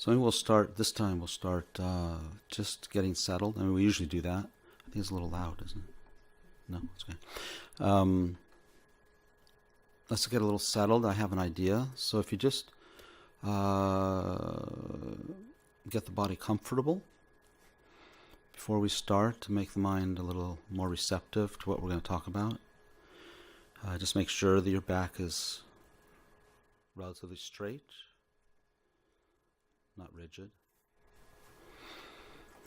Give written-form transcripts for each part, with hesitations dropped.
So maybe we'll start, this time we'll start just getting settled. I mean, we usually do that. I think it's a little loud, isn't it? No, it's okay. Let's get a little settled. I have an idea. So if you just get the body comfortable before we start, to make the mind a little more receptive to what we're going to talk about. Just make sure that your back is relatively straight, not rigid.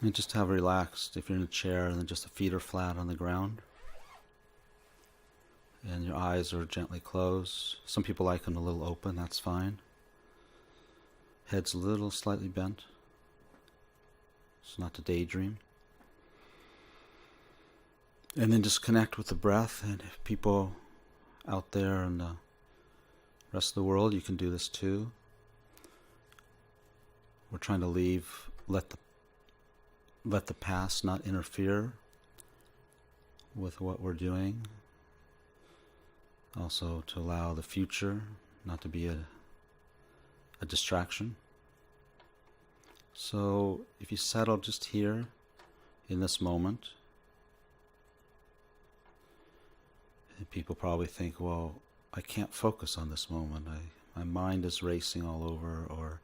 And just have relaxed. If you're in a chair, then just the feet are flat on the ground. And your eyes are gently closed. Some people like them a little open, that's fine. Head's a little slightly bent. It's not to daydream. And then just connect with the breath. And if people out there in the rest of the world, you can do this too. We're trying to let the past not interfere with what we're doing. Also to allow the future not to be a distraction. So if you settle just here in this moment, and people probably think, well, I can't focus on this moment. My mind is racing all over.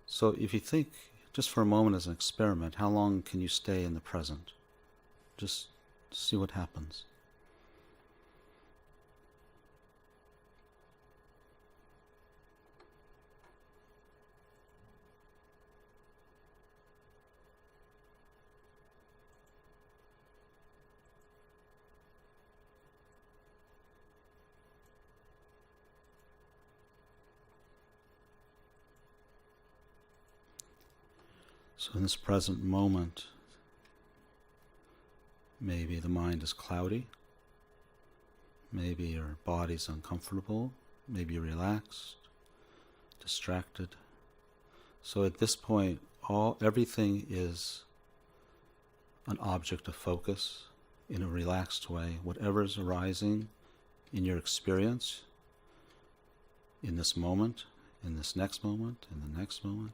So if you think just for a moment as an experiment, how long can you stay in the present? Just see what happens. So in this present moment, maybe the mind is cloudy, maybe your body's uncomfortable, maybe you're relaxed, distracted. So at this point, everything is an object of focus in a relaxed way. Whatever is arising in your experience, in this moment, in this next moment, in the next moment,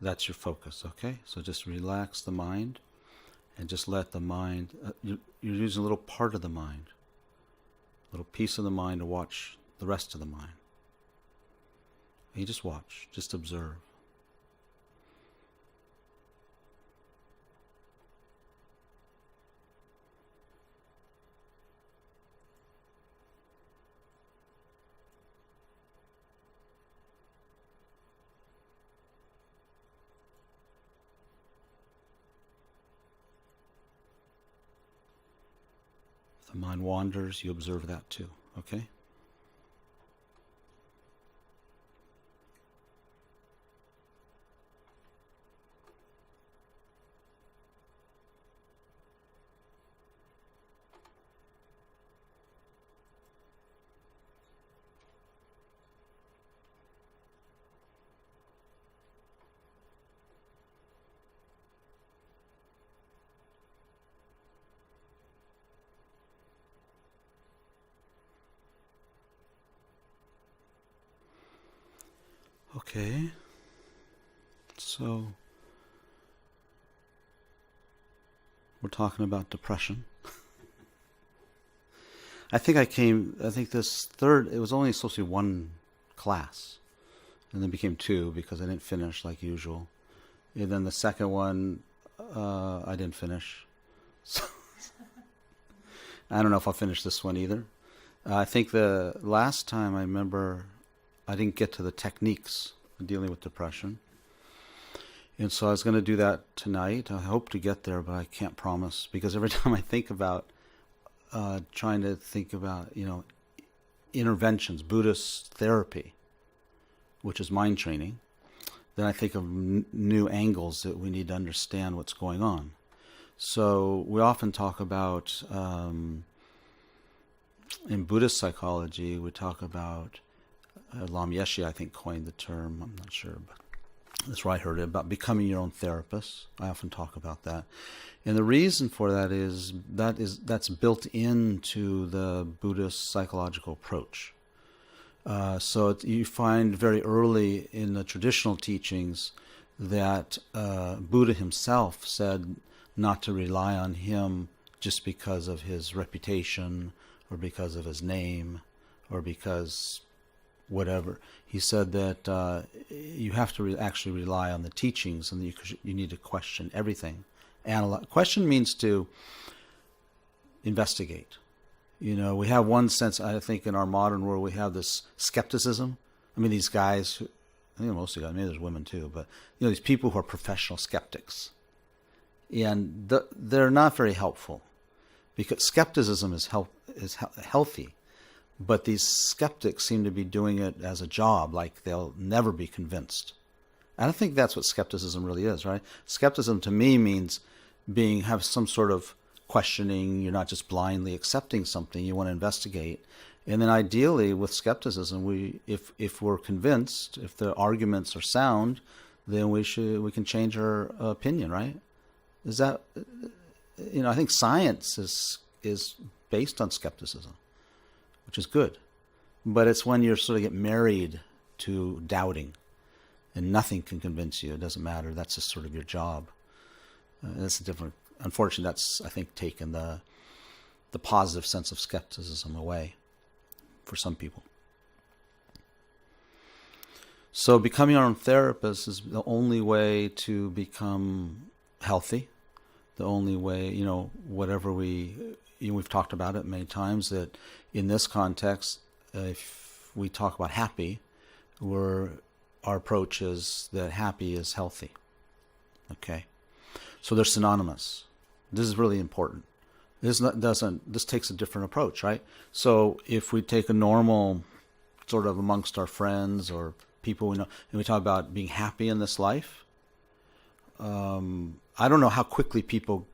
that's your focus, okay? So just relax the mind and just let the mind, you're using a little part of the mind, a little piece of the mind to watch the rest of the mind. And you just watch, just observe. The mind wanders, you observe that too, okay? Okay, so we're talking about depression. I think this third, it was only supposed to be one class, and then became two because I didn't finish like usual. And then the second one, I didn't finish. So I don't know if I'll finish this one either. I think the last time I remember I didn't get to the techniques of dealing with depression. And so I was going to do that tonight. I hope to get there, but I can't promise. Because every time I think about trying to think about, interventions, Buddhist therapy, which is mind training, then I think of new angles that we need to understand what's going on. So we often talk about, in Buddhist psychology, we talk about Lam Yeshe, I think, coined the term, I'm not sure, but that's where I heard it, about becoming your own therapist. I often talk about that. And the reason for that is that's built into the Buddhist psychological approach. You find very early in the traditional teachings that Buddha himself said not to rely on him just because of his reputation or because of his name or because whatever. He said that you have to actually rely on the teachings, and you need to question everything. Question means to investigate. We have one sense, I think, in our modern world, we have this skepticism. I mean, these guys, I think most of the guys, maybe there's women too, but these people who are professional skeptics. And they're not very helpful, because skepticism is healthy, but these skeptics seem to be doing it as a job, like they'll never be convinced. I don't think that's what skepticism really is, right? Skepticism to me means have some sort of questioning. You're not just blindly accepting something. You want to investigate. And then ideally with skepticism, if we're convinced, if the arguments are sound, then we can change our opinion, right? Is that, I think science is based on skepticism, which is good. But it's when you sort of get married to doubting and nothing can convince you. It doesn't matter. That's just sort of your job. That's a different, unfortunately, that's, I think, taken the positive sense of skepticism away for some people. So becoming our own therapist is the only way to become healthy. The only way, whatever we've talked about it many times, that in this context, if we talk about happy, our approach is that happy is healthy. Okay? So they're synonymous. This is really important. This takes a different approach, right? So if we take a normal sort of amongst our friends or people we know, and we talk about being happy in this life, I don't know how quickly people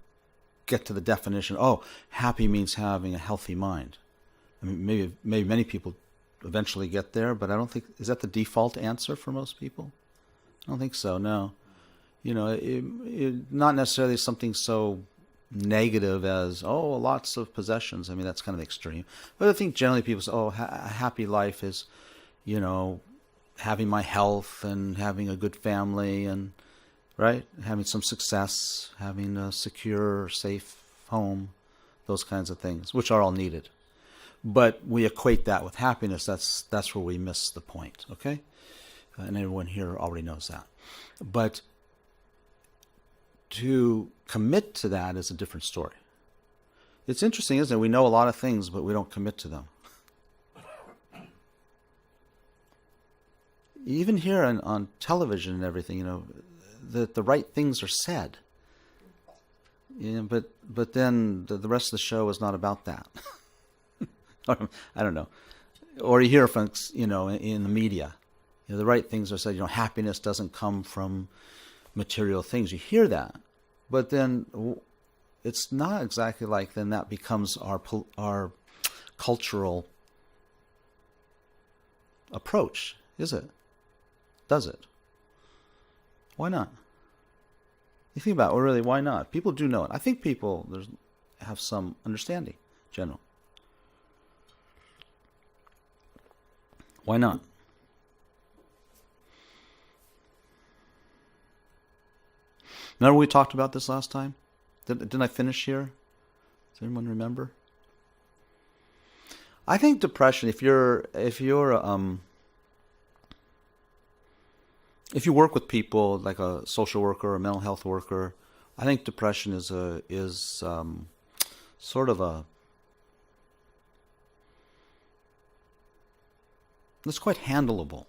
get to the definition, happy means having a healthy mind. I mean, maybe many people eventually get there, but I don't think, is that the default answer for most people? I don't think so, no. Not necessarily something so negative as, lots of possessions. I mean, that's kind of extreme. But I think generally people say, a happy life is, having my health and having a good family and, right? Having some success, having a secure, safe home, those kinds of things, which are all needed. But we equate that with happiness. That's where we miss the point, okay? And everyone here already knows that. But to commit to that is a different story. It's interesting, isn't it? We know a lot of things, but we don't commit to them. Even here on television and everything, that the right things are said. But then the rest of the show is not about that. I don't know. Or you hear from, in the media, the right things are said. Happiness doesn't come from material things. You hear that, but then it's not exactly like then that becomes our cultural approach, is it? Does it? Why not? You think about it, really, why not? People do know it. I think people have some understanding, general. Why not? Remember we talked about this last time? Didn't I finish here? Does anyone remember? I think depression, if you work with people like a social worker or a mental health worker, I think depression is sort of it's quite handleable.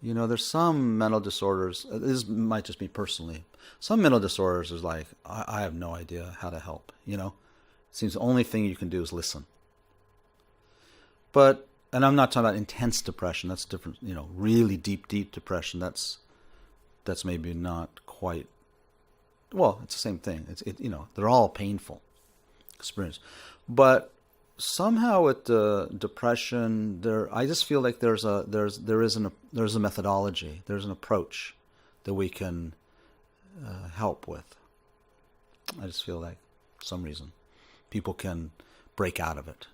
There's some mental disorders, this might just be personally, some mental disorders is like, I have no idea how to help, It seems the only thing you can do is listen. And I'm not talking about intense depression, that's different, really deep depression, that's maybe not quite, well, it's the same thing. They're all painful experience. But somehow with the depression, I just feel like there is a methodology, there's an approach that we can help with. I just feel like for some reason people can break out of it,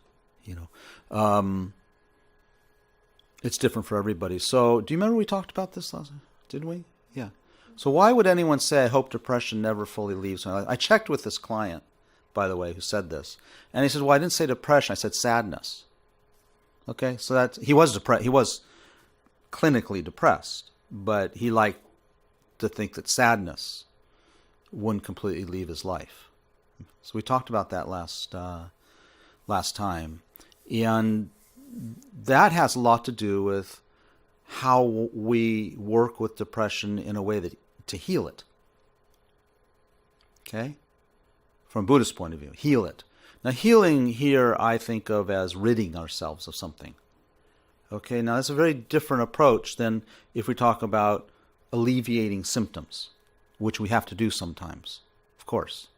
It's different for everybody. So, do you remember we talked about this last? Didn't we? Yeah. So, why would anyone say, "I hope depression never fully leaves my life"? I checked with this client, by the way, who said this, and he said, "Well, I didn't say depression. I said sadness." Okay, so that he was depressed. He was clinically depressed, but he liked to think that sadness wouldn't completely leave his life. So we talked about that last time, and that has a lot to do with how we work with depression in a way that to heal it. Okay, from a Buddhist point of view, heal it. Now, healing here I think of as ridding ourselves of something. Okay, now that's a very different approach than if we talk about alleviating symptoms, which we have to do sometimes, of course.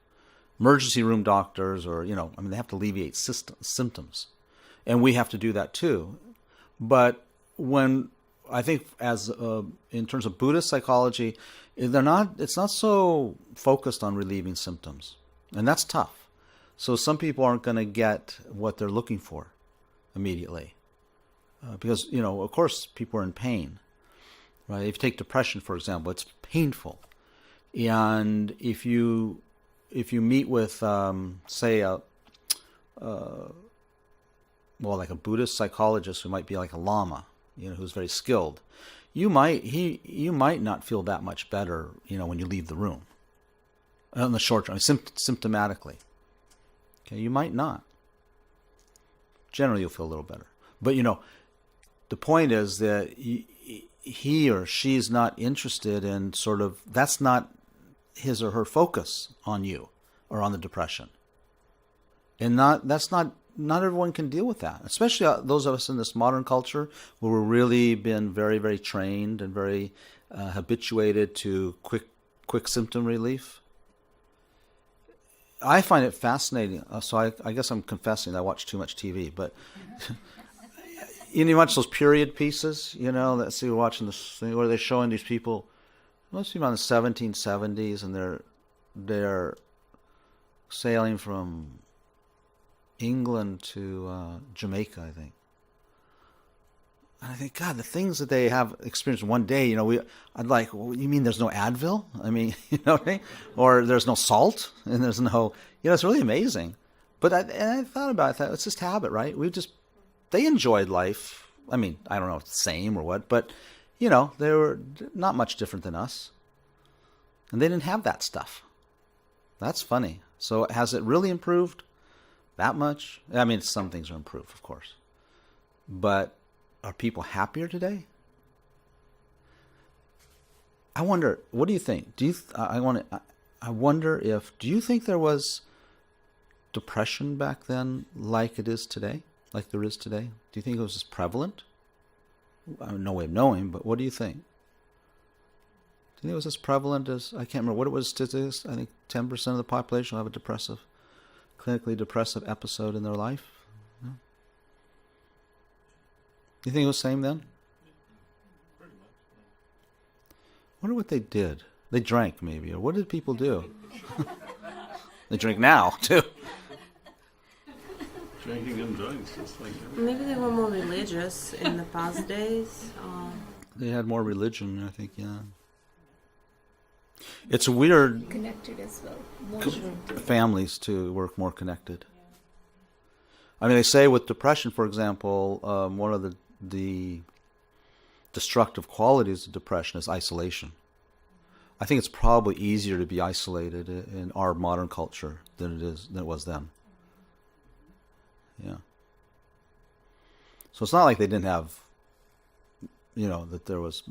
Emergency room doctors, or, they have to alleviate symptoms. And we have to do that too. But when, I think as in terms of Buddhist psychology, it's not so focused on relieving symptoms. And that's tough. So some people aren't going to get what they're looking for immediately. Because, of course, people are in pain. Right? If you take depression, for example, it's painful. And if you meet with, say, like a Buddhist psychologist who might be like a lama, who's very skilled, you might not feel that much better, when you leave the room. In the short term, symptomatically. Okay, you might not. Generally, you'll feel a little better. But, the point is that he or she's not interested in that's not his or her focus on you or on the depression. And that's not everyone can deal with that, especially those of us in this modern culture where we've really been very, very trained and very habituated to quick symptom relief. I find it fascinating. So I guess I'm confessing I watch too much TV, but you watch those period pieces, let's see, we're watching this thing where they're showing these people, must be around the 1770s, and they're sailing from England to Jamaica, I think. And I think, God, the things that they have experienced one day, I'd like, well, you mean there's no Advil? I mean, what I mean? Or there's no salt, and there's no, it's really amazing. But I thought about it, I thought, it's just habit, right? They enjoyed life. I mean, I don't know if it's the same or what, but, they were not much different than us. And they didn't have that stuff. That's funny. So has it really improved that much? I mean, some things are improved, of course. But are people happier today? I wonder, what do you think? Do you think there was depression back then like it is today? Like there is today? Do you think it was as prevalent? I have no way of knowing, but what do you think? Do you think it was as prevalent as, I can't remember what it was statistics, I think 10% of the population will have a clinically depressive episode in their life? No? Do you think it was the same then? Pretty much. I wonder what they did. They drank maybe, or what did people do? They drink now, too. Drinking and drugs, just like Maybe they were more religious in the past days. They had more religion, I think, yeah. It's weird. Connected as well. Families, too, work more connected. I mean, they say with depression, for example, one of the destructive qualities of depression is isolation. I think it's probably easier to be isolated in our modern culture than it was then. Yeah. So it's not like they didn't have, that there was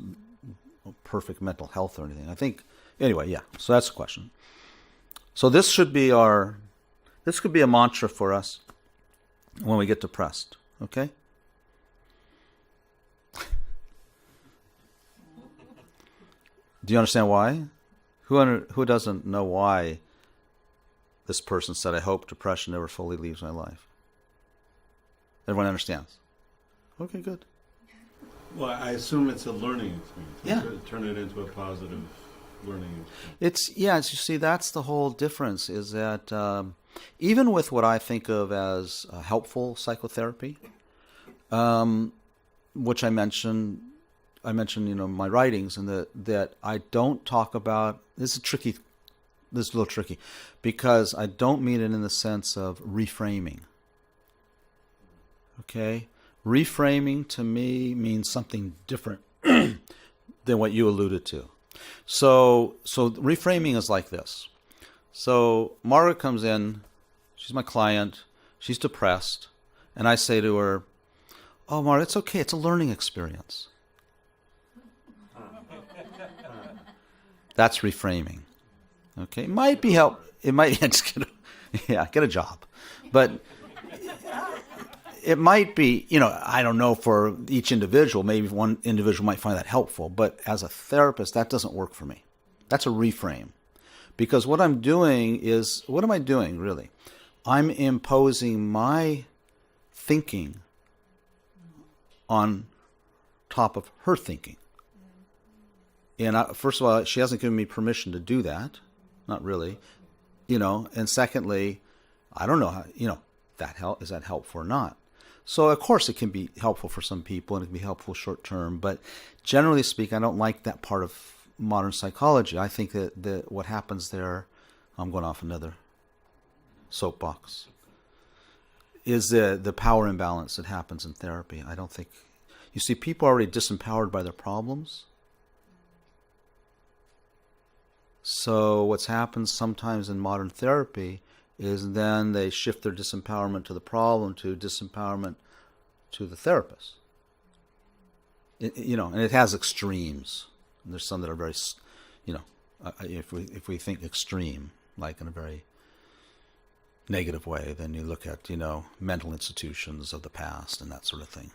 perfect mental health or anything. I think, anyway, yeah. So that's the question. So this could be a mantra for us when we get depressed. Okay? Do you understand why? Who doesn't know why this person said, "I hope depression never fully leaves my life"? Everyone understands? Okay, good. Well, I assume it's a learning experience. Yeah. Turn it into a positive learning experience. You see, that's the whole difference, is that even with what I think of as helpful psychotherapy, which I mentioned, my writings, and that I don't talk about. This is tricky. This is a little tricky, because I don't mean it in the sense of reframing. Okay, reframing to me means something different than what you alluded to. So reframing is like this. So Margaret comes in, she's my client, she's depressed, and I say to her, "Oh, Margaret, it's okay, it's a learning experience." That's reframing. Okay, it might be help. It might just get a job, but it might be, I don't know, for each individual. Maybe one individual might find that helpful, but as a therapist, that doesn't work for me. That's a reframe, because what I'm doing is, what am I doing really? I'm imposing my thinking on top of her thinking. And first of all, she hasn't given me permission to do that. Not really, and secondly, I don't know how, is that helpful or not? So of course it can be helpful for some people and it can be helpful short term, but generally speaking, I don't like that part of modern psychology. I think that what happens there, I'm going off another soapbox, is the power imbalance that happens in therapy. I don't think, you see, people are already disempowered by their problems. So what's happened sometimes in modern therapy is then they shift their disempowerment to the problem, to disempowerment to the therapist. And it has extremes. And there's some that are very, if we think extreme, like in a very negative way, then you look at, mental institutions of the past and that sort of thing.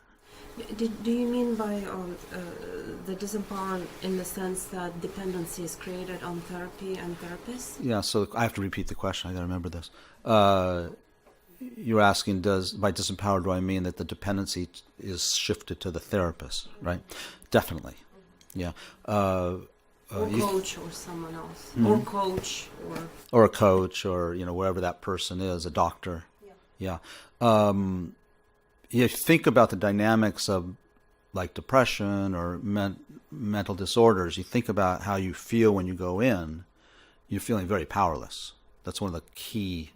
Do you mean by the disempowerment in the sense that dependency is created on therapy and therapists? Yeah, so I have to repeat the question. I got to remember this. You're asking, by disempowered, do I mean that the dependency is shifted to the therapist, right? Definitely. Yeah. Or coach or someone else. Mm-hmm. Or coach or a coach, or wherever that person is, a doctor. Yeah. You think about the dynamics of like depression or mental disorders. You think about how you feel when you go in. You're feeling very powerless. That's one of the key.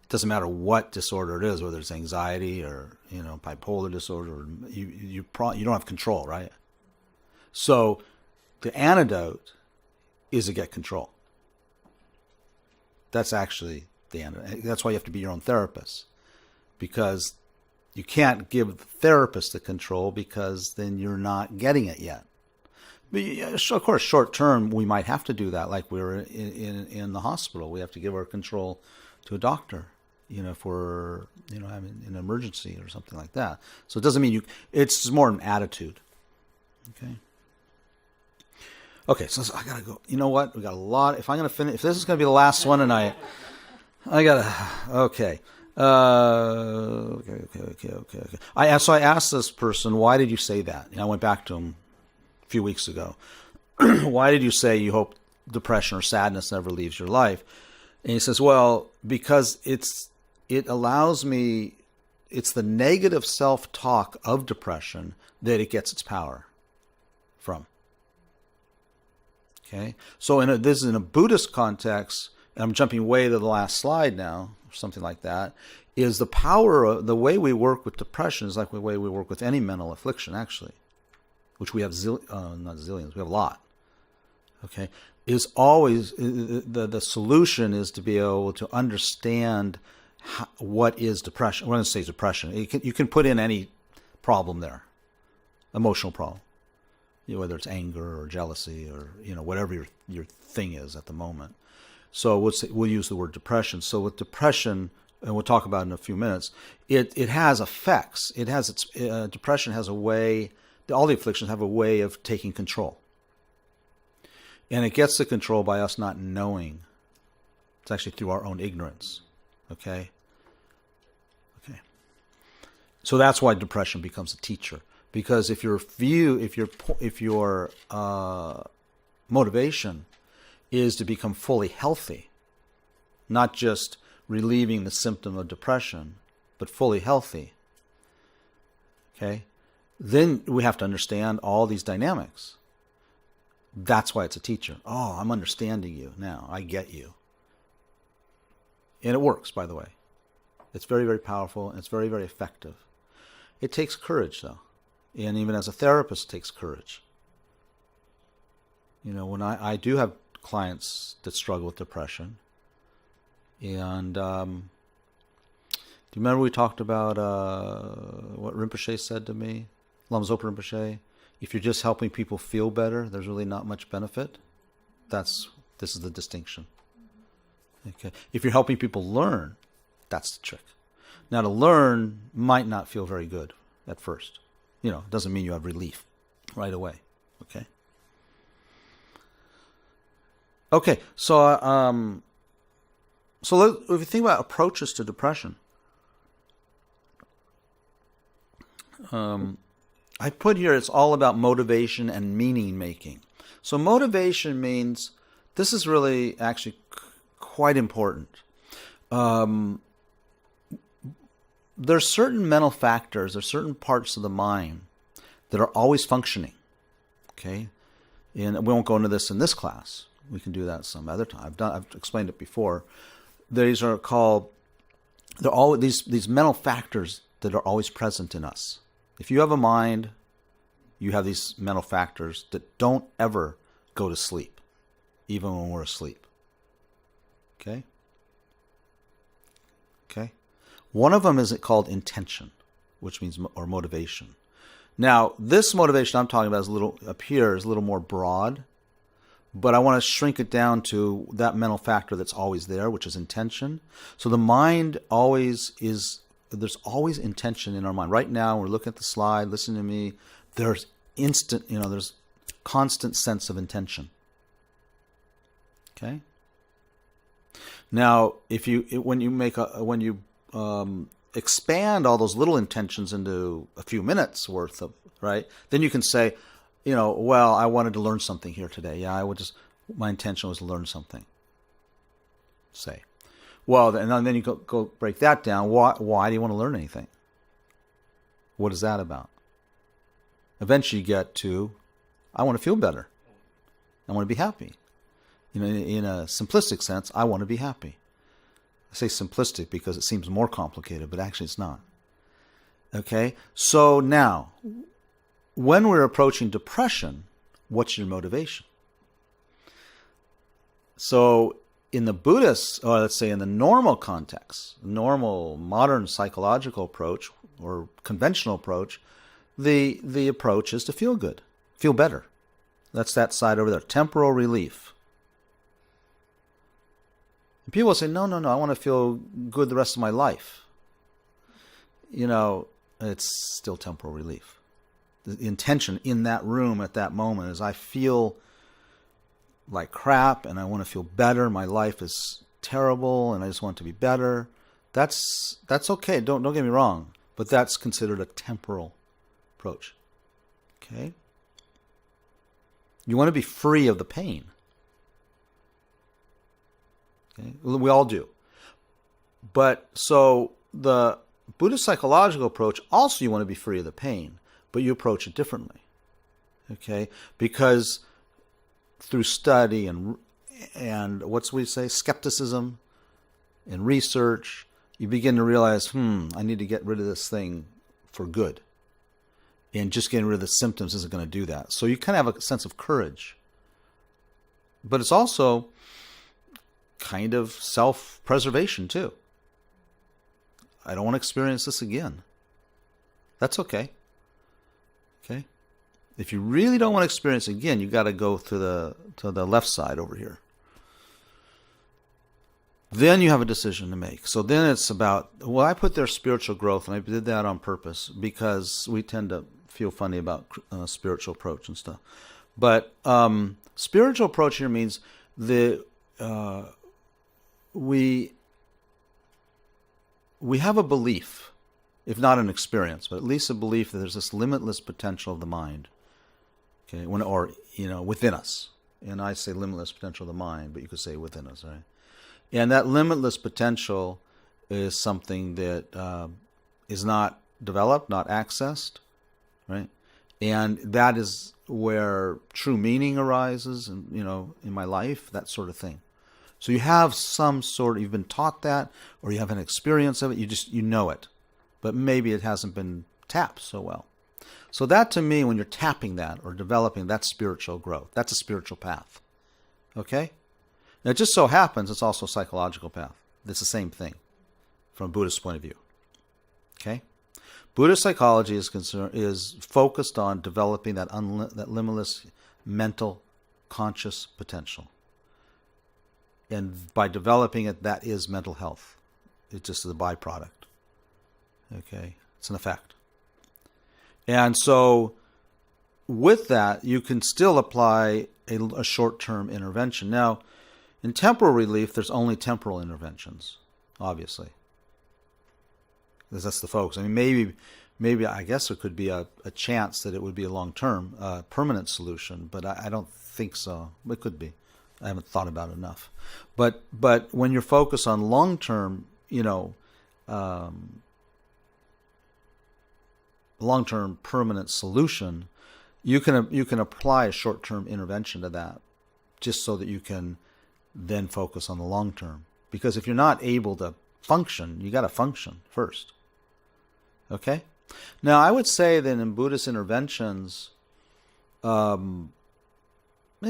It doesn't matter what disorder it is, whether it's anxiety or bipolar disorder. Or you don't have control, right? So the antidote is to get control. That's actually the antidote. That's why you have to be your own therapist, because you can't give the therapist the control, because then you're not getting it yet. But of course, short term, we might have to do that, like we're in the hospital. We have to give our control to a doctor, if we're, having an emergency or something like that. So it doesn't mean it's more an attitude. Okay, so I got to go. You know what? We got a lot. If I'm going to finish, if this is going to be the last one tonight, okay. Okay. I asked this person, why did you say that? I went back to him a few weeks ago. Why did you say you hope depression or sadness never leaves your life? And he says, well, because it allows me, it's the negative self-talk of depression that it gets its power from. Okay? So this is in a Buddhist context, and I'm jumping way to the last slide now, something like that, is the power of the way we work with depression is like the way we work with any mental affliction, actually, which we have not zillions, we have a lot. Okay, is always the solution is to be able to understand what is depression. We're going to say depression. You can put in any problem there, emotional problem, whether it's anger or jealousy or whatever your thing is at the moment. So we'll use the word depression. So with depression, and we'll talk about it in a few minutes, it has effects. It has depression has a way. All the afflictions have a way of taking control, and it gets the control by us not knowing. It's actually through our own ignorance. Okay. So that's why depression becomes a teacher, because if your motivation is to become fully healthy, not just relieving the symptom of depression, but fully healthy, okay, Then we have to understand all these dynamics. That's why it's a teacher. Oh, I'm understanding you now. I get you. And it works, by the way. It's very, very powerful, and it's very, very effective. It takes courage, though. And even as a therapist, it takes courage. You know, when I do have clients that struggle with depression, and do you remember we talked about what Rinpoche said to me? Lama Zopa Rinpoche, if you're just helping people feel better, there's really not much benefit. This is the distinction. Okay. If you're helping people learn, that's the trick. Now, to learn might not feel very good at first. You know, it doesn't mean you have relief right away. Okay. Okay. So, if you think about approaches to depression, I put here it's all about motivation and meaning making. So motivation means, this is really actually quite important. There's certain mental factors, there's certain parts of the mind that are always functioning. Okay? And we won't go into this in this class. We can do that some other time. I've explained it before. These are called, they're all these mental factors that are always present in us. If you have a mind, you have these mental factors that don't ever go to sleep, even when we're asleep. Okay? Okay? One of them is called intention, which means, or motivation. Now, this motivation I'm talking about is a little, up here, is a little more broad, but I want to shrink it down to that mental factor that's always there, which is intention. So the mind always is, there's always intention in our mind. Right now, we're looking at the slide, listening to me, there's there's constant sense of intention. Okay? Now, when you expand all those little intentions into a few minutes worth of, right, then you can say, well, I wanted to learn something here today. Yeah, my intention was to learn something. Say. Well, and then you go break that down. Why do you want to learn anything? What is that about? Eventually you get to, I want to feel better. I want to be happy. In a simplistic sense, I want to be happy. I say simplistic because it seems more complicated, but actually it's not. Okay? So now, when we're approaching depression, what's your motivation? So in the Buddhist, or let's say in the normal context, normal modern psychological approach or conventional approach, the approach is to feel good, feel better. That's that side over there, temporal relief. And people say, no, I want to feel good the rest of my life. It's still temporal relief. The intention in that room at that moment is I feel like crap and I want to feel better. My life is terrible and I just want it to be better. That's okay. Don't get me wrong, but that's considered a temporal approach. Okay? You want to be free of the pain. Okay? We all do. But so the Buddhist psychological approach, also you want to be free of the pain, but you approach it differently. Okay? Because through study and what's we say, skepticism and research, you begin to realize, I need to get rid of this thing for good. And just getting rid of the symptoms isn't going to do that. So you kind of have a sense of courage. But it's also kind of self-preservation too. I don't want to experience this again. That's okay. Okay? If you really don't want to experience it again, you got to go to the left side over here. Then you have a decision to make. So then it's about, I put there spiritual growth, and I did that on purpose because we tend to feel funny about spiritual approach and stuff. But spiritual approach here means we have a belief, if not an experience, but at least a belief that there's this limitless potential of the mind. Okay, within us. And I say limitless potential of the mind, but you could say within us, right? And that limitless potential is something that is not developed, not accessed, right? And that is where true meaning arises, and in my life, that sort of thing. So you have you've been taught that, or you have an experience of it. You know it, but maybe it hasn't been tapped so well. So that, to me, when you're tapping that or developing, that's spiritual growth. That's a spiritual path. Okay? Now, it just so happens it's also a psychological path. It's the same thing from a Buddhist point of view. Okay? Buddhist psychology is focused on developing that limitless mental conscious potential. And by developing it, that is mental health. It's just a byproduct. Okay? It's an effect. And so with that, you can still apply a short-term intervention. Now, in temporal relief, there's only temporal interventions, obviously. Because that's the focus. I mean, maybe I guess there could be a chance that it would be a long-term, permanent solution, but I don't think so. It could be. I haven't thought about it enough. But when you're focused on long-term, long-term permanent solution, you can apply a short-term intervention to that, just so that you can then focus on the long-term. Because if you're not able to function, you got to function first. Okay? Now, I would say that in Buddhist interventions, in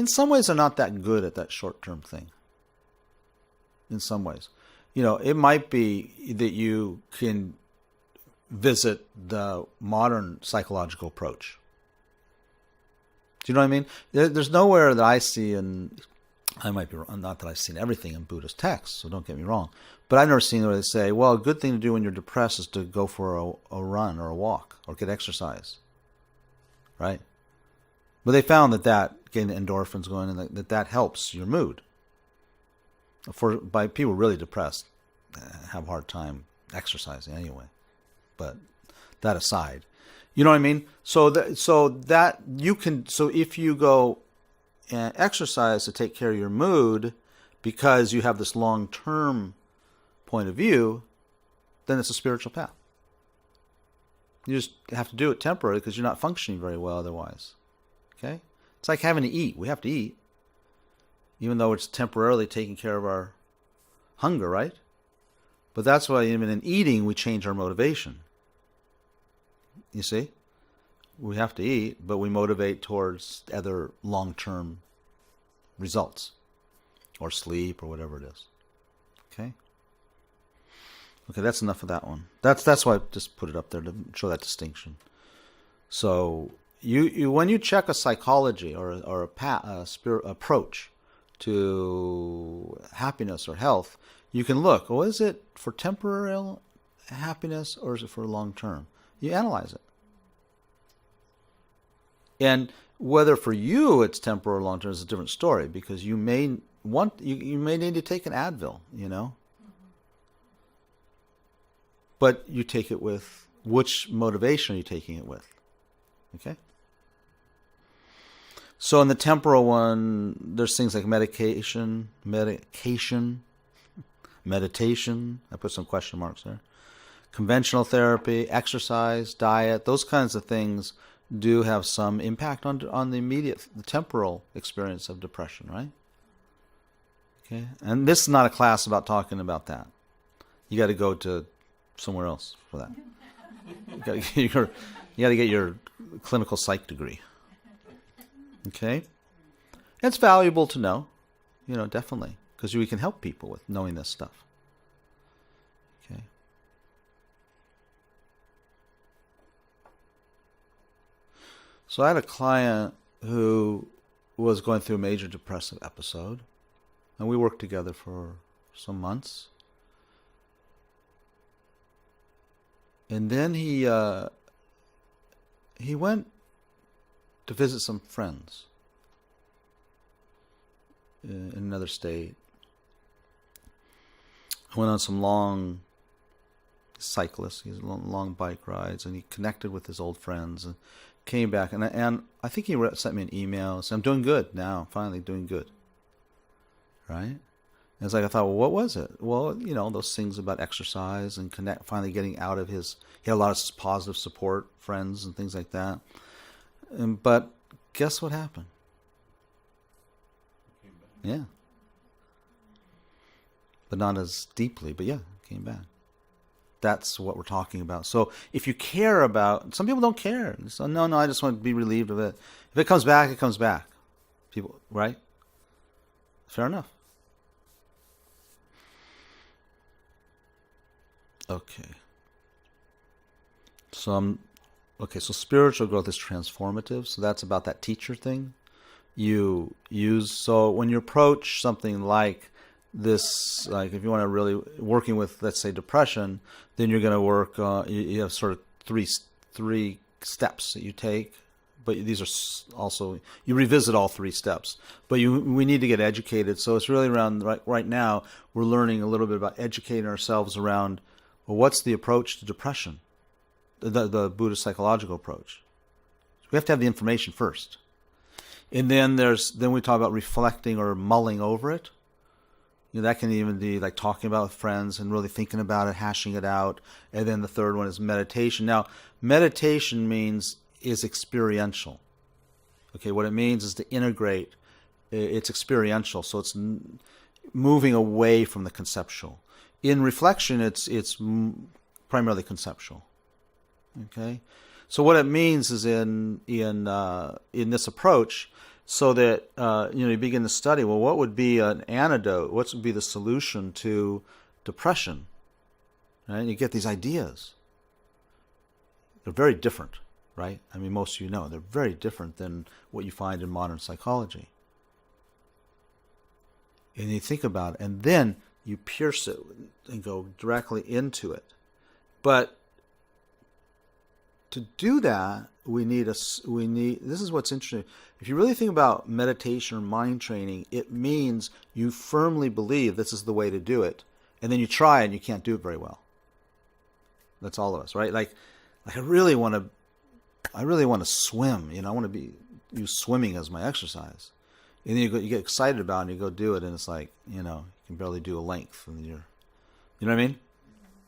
some ways, they're not that good at that short-term thing. In some ways. It might be that you can visit the modern psychological approach. Do you know what I mean? There's nowhere that I see, and I might be wrong, not that I've seen everything in Buddhist texts, so don't get me wrong, but I've never seen where they say, well, a good thing to do when you're depressed is to go for a run or a walk or get exercise. Right? But they found that getting the endorphins going, and that helps your mood. By people really depressed, have a hard time exercising anyway. But that aside, you know what I mean? So if you go and exercise to take care of your mood because you have this long-term point of view, then it's a spiritual path. You just have to do it temporarily because you're not functioning very well otherwise. Okay? It's like having to eat. We have to eat, even though it's temporarily taking care of our hunger, right? But that's why even in eating, we change our motivation. You see? We have to eat, but we motivate towards other long-term results, or sleep, or whatever it is. Okay? Okay, that's enough of that one. That's why I just put it up there to show that distinction. So you when you check a psychology or a spirit approach to happiness or health, you can look, well, is it for temporary happiness or is it for long-term? You analyze it. And whether for you it's temporary or long-term is a different story, because you may need to take an Advil, But you take it with which motivation are you taking it with? Okay? So in the temporal one, there's things like meditation, meditation, I put some question marks there. Conventional therapy, exercise, diet, those kinds of things do have some impact on the temporal experience of depression, right? Okay, and this is not a class about talking about that. You got to go to somewhere else for that. You got to get your clinical psych degree. Okay, it's valuable to know, definitely, because we can help people with knowing this stuff. Okay. So I had a client who was going through a major depressive episode, and we worked together for some months. And then he went to visit some friends in another state. Went on some long cyclists, long bike rides, and he connected with his old friends and came back. And I think he sent me an email saying, I'm doing good now, finally doing good. Right? And it's like I thought, well, what was it? Well, those things about exercise and finally getting out of he had a lot of positive support, friends and things like that. But guess what happened? Yeah. But not as deeply, but yeah, came back. That's what we're talking about. So if you care about, some people don't care. So no, I just want to be relieved of it. If it comes back, it comes back. People, right? Fair enough. Okay. So spiritual growth is transformative. So that's about that teacher thing. So when you approach something like this, like if you want to really working with, let's say, depression, then you're going to work. You have sort of three steps that you take, but these are also you revisit all three steps. But we need to get educated. So it's really around right now. We're learning a little bit about educating ourselves around what's the approach to depression, the Buddhist psychological approach. We have to have the information first, and then we talk about reflecting or mulling over it. That can even be like talking about it with friends and really thinking about it, hashing it out. And then the third one is meditation. Now, meditation is experiential. Okay, what it means is to integrate. It's experiential, so it's moving away from the conceptual. In reflection, it's primarily conceptual. Okay, so what it means is in this approach. So that you begin to study, well, what would be an antidote? What would be the solution to depression? Right? You get these ideas. They're very different, right? I mean, most of you know they're very different than what you find in modern psychology. And you think about it, and then you pierce it and go directly into it. But to do that, we need. This is what's interesting. If you really think about meditation or mind training, it means you firmly believe this is the way to do it, and then you try and you can't do it very well. That's all of us, right? Like I really want to swim. I want to use swimming as my exercise, and then you get excited about it and you go do it, and it's like you can barely do a length, and you know what I mean?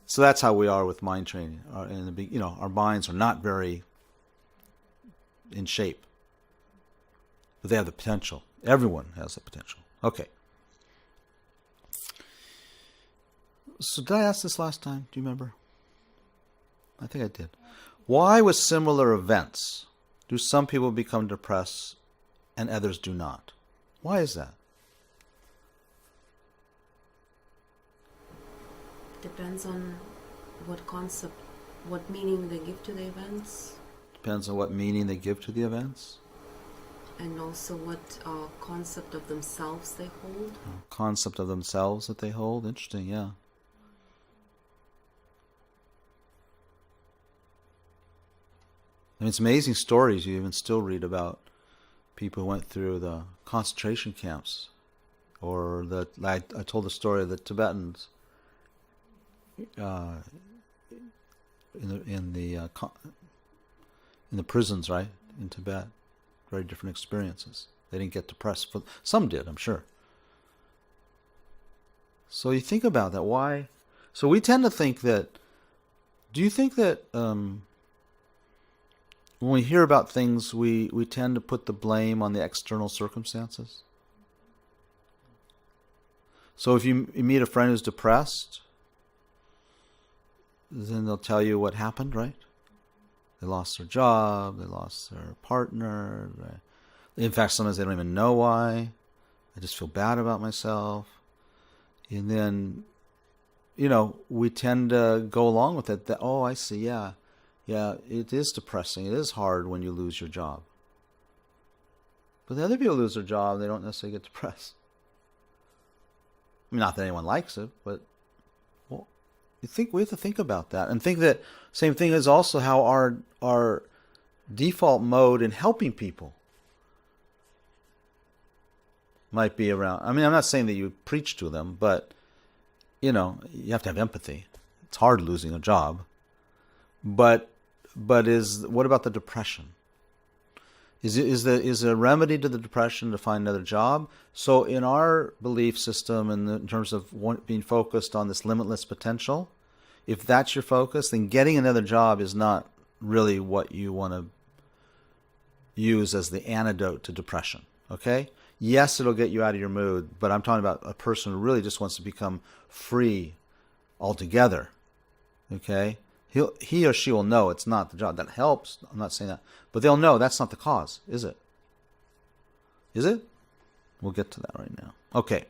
So that's how we are with mind training. Our minds are not very in shape, but they have the potential. Everyone has the potential. Okay. So did I ask this last time? Do you remember? I think I did. Why with similar events do some people become depressed and others do not? Why is that? Depends on what concept, what meaning they give to the events. Depends on what meaning they give to the events. And also what concept of themselves they hold. Concept of themselves that they hold. Interesting, yeah. I mean, it's amazing stories you even still read about people who went through the concentration camps, or I told the story of the Tibetans in the prisons, right, in Tibet. Very different experiences. They didn't get depressed. Some did, I'm sure. So you think about that. Why? So we tend to think that. Do you think that when we hear about things, we tend to put the blame on the external circumstances? So if you meet a friend who's depressed, then they'll tell you what happened, right? They lost their job, they lost their partner. In fact, sometimes they don't even know why. I just feel bad about myself. And then, we tend to go along with it. That, oh, I see, yeah, it is depressing. It is hard when you lose your job. But the other people lose their job, they don't necessarily get depressed. I mean, not that anyone likes it, but we have to think about that, and think that same thing is also how our default mode in helping people might be around. I mean, I'm not saying that you preach to them, but you have to have empathy. It's hard losing a job, but what about the depression? Is the remedy to the depression to find another job? So in our belief system, in terms of being focused on this limitless potential, if that's your focus, then getting another job is not really what you want to use as the antidote to depression. Okay? Yes, it'll get you out of your mood, but I'm talking about a person who really just wants to become free altogether. Okay? He or she will know it's not the job. That helps. I'm not saying that. But they'll know that's not the cause, is it? Is it? We'll get to that right now. Okay.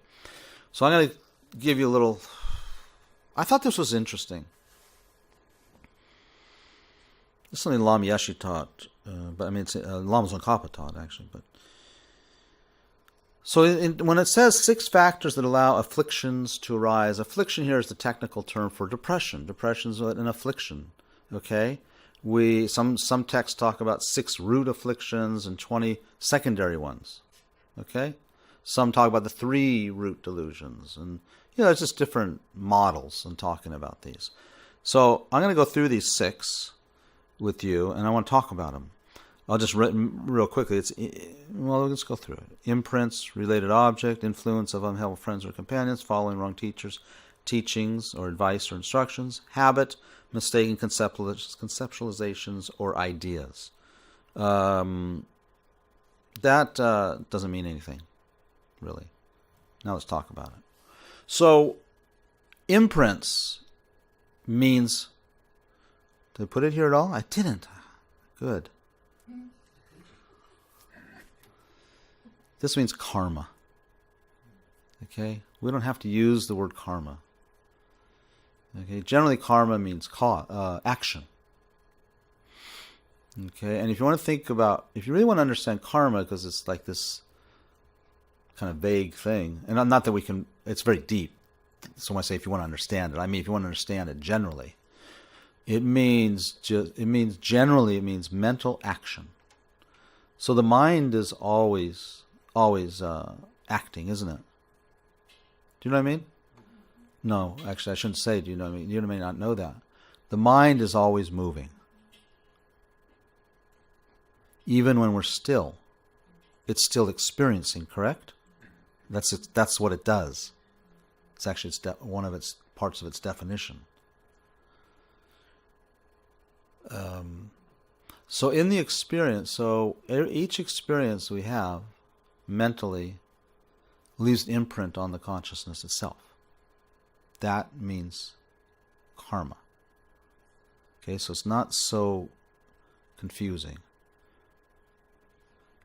So I'm going to give you a little... I thought this was interesting. This is something Lama Yeshe taught. But I mean, it's Lama Tsongkhapa taught, actually. But so when it says 6 factors that allow afflictions to arise, affliction here is the technical term for depression. Depression is an affliction. Okay? Some texts talk about 6 root afflictions and 20 secondary ones. Okay? Some talk about the 3 root delusions. And, there's just different models in talking about these. So I'm going to go through these 6 with you, and I want to talk about them. I'll just real quickly. Let's go through it. Imprints, related object, influence of unhelpful friends or companions, following wrong teachers, teachings or advice or instructions, habit, mistaken conceptualizations or ideas. That doesn't mean anything, really. Now let's talk about it. So, imprints means... Did I put it here at all? I didn't. Good. This means karma. Okay? We don't have to use the word karma. Okay? Generally, karma means action. Okay? And if you want to think about, if you really want to understand karma, because it's like this kind of vague thing, and not that we can, it's very deep. So when I say if you want to understand it, I mean if you want to understand it generally. It means mental action. So the mind is always acting, isn't it? Do you know what I mean? No, actually, I shouldn't say. Do you know what I mean? You may not know that. The mind is always moving, even when we're still. It's still experiencing. Correct? That's what it does. It's actually one of its parts of its definition. So in the experience, each experience we have mentally leaves an imprint on the consciousness itself. That means karma. Okay, so it's not so confusing.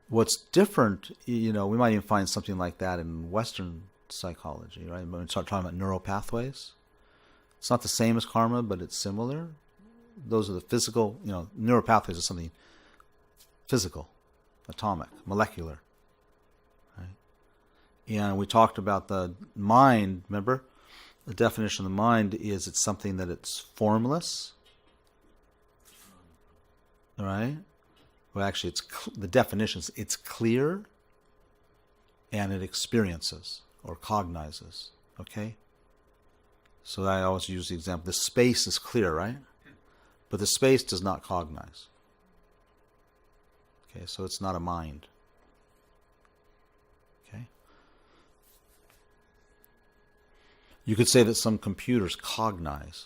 What's different, we might even find something like that in Western psychology, right? When we start talking about neural pathways, it's not the same as karma, but it's similar. Those are the physical, neural pathways are something physical, atomic, molecular. Right? And we talked about the mind, remember? The definition of the mind is it's something that it's formless. All right? Well, actually, the definition is it's clear and it experiences or cognizes. Okay? So I always use the example. The space is clear, right? But the space does not cognize. Okay, so it's not a mind. Okay? You could say that some computers cognize,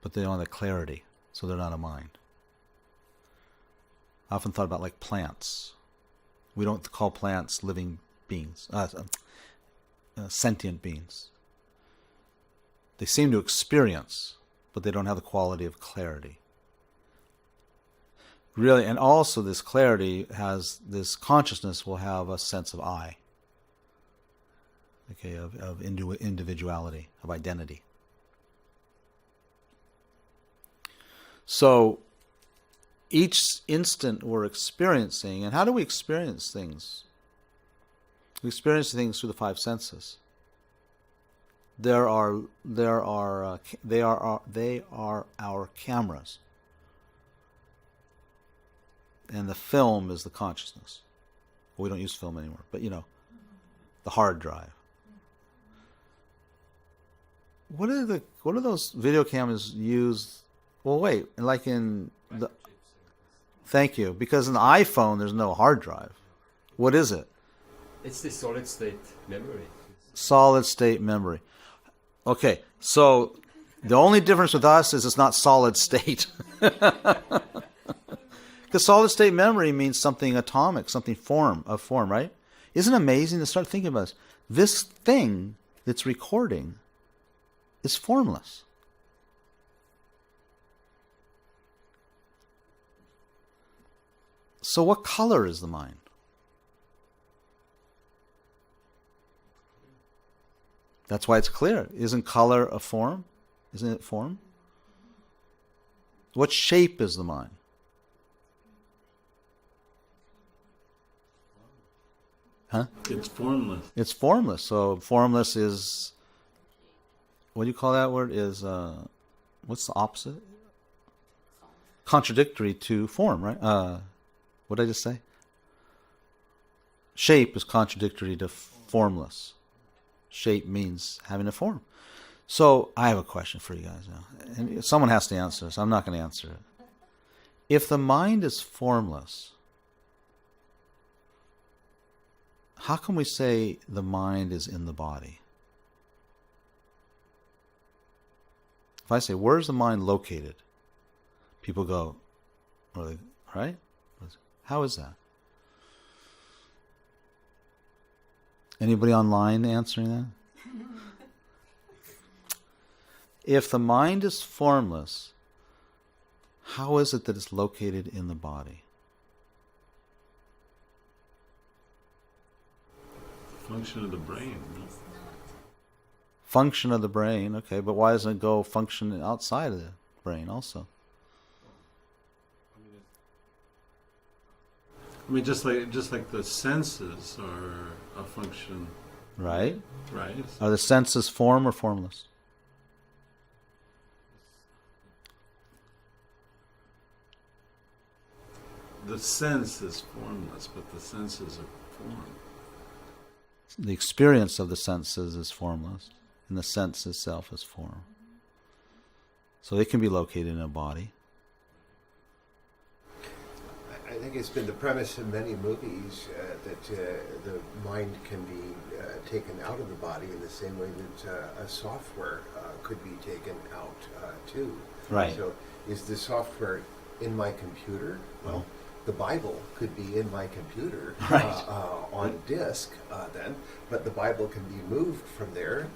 but they don't have the clarity, so they're not a mind. I often thought about like plants. We don't call plants living beings, sentient beings. They seem to experience, but they don't have the quality of clarity. Really, and also this clarity this consciousness will have a sense of I. Okay, of individuality, of identity. So, each instant we're experiencing, and how do we experience things? We experience things through the 5 senses. They are our cameras, and the film is the consciousness. Well, we don't use film anymore, but the hard drive. What are those video cameras used? Well, wait, like in the Thank you. Because in the iPhone, there's no hard drive. What is it? It's the solid state memory. Solid state memory. Okay, so the only difference with us is it's not solid state. Because solid state memory means something atomic, something form, right? Isn't it amazing to start thinking about this? This thing that's recording is formless. So what color is the mind? That's why it's clear. Isn't color a form? Isn't it form? What shape is the mind? Huh? It's formless. It's formless. So formless is, what do you call that word? Is what's the opposite? Contradictory to form, right? What did I just say? Shape is contradictory to formless. Shape means having a form. So I have a question for you guys now. And someone has to answer this. I'm not going to answer it. If the mind is formless, how can we say the mind is in the body? If I say, where's the mind located? People go, right? How is that? Anybody online answering that? If the mind is formless, how is it that it's located in the body? Function of the brain. Function of the brain, okay, but why doesn't it go function outside of the brain also? I mean, just like the senses are a function, Right? right? Are the senses form or formless? The sense is formless, but the senses are form. The experience of the senses is formless, and the sense itself is form. So it can be located in a body. I think it's been the premise in many movies that the mind can be taken out of the body in the same way that a software could be taken out too. Right. So is the software in my computer? Well, the Bible could be in my computer on disk then, but the Bible can be moved from there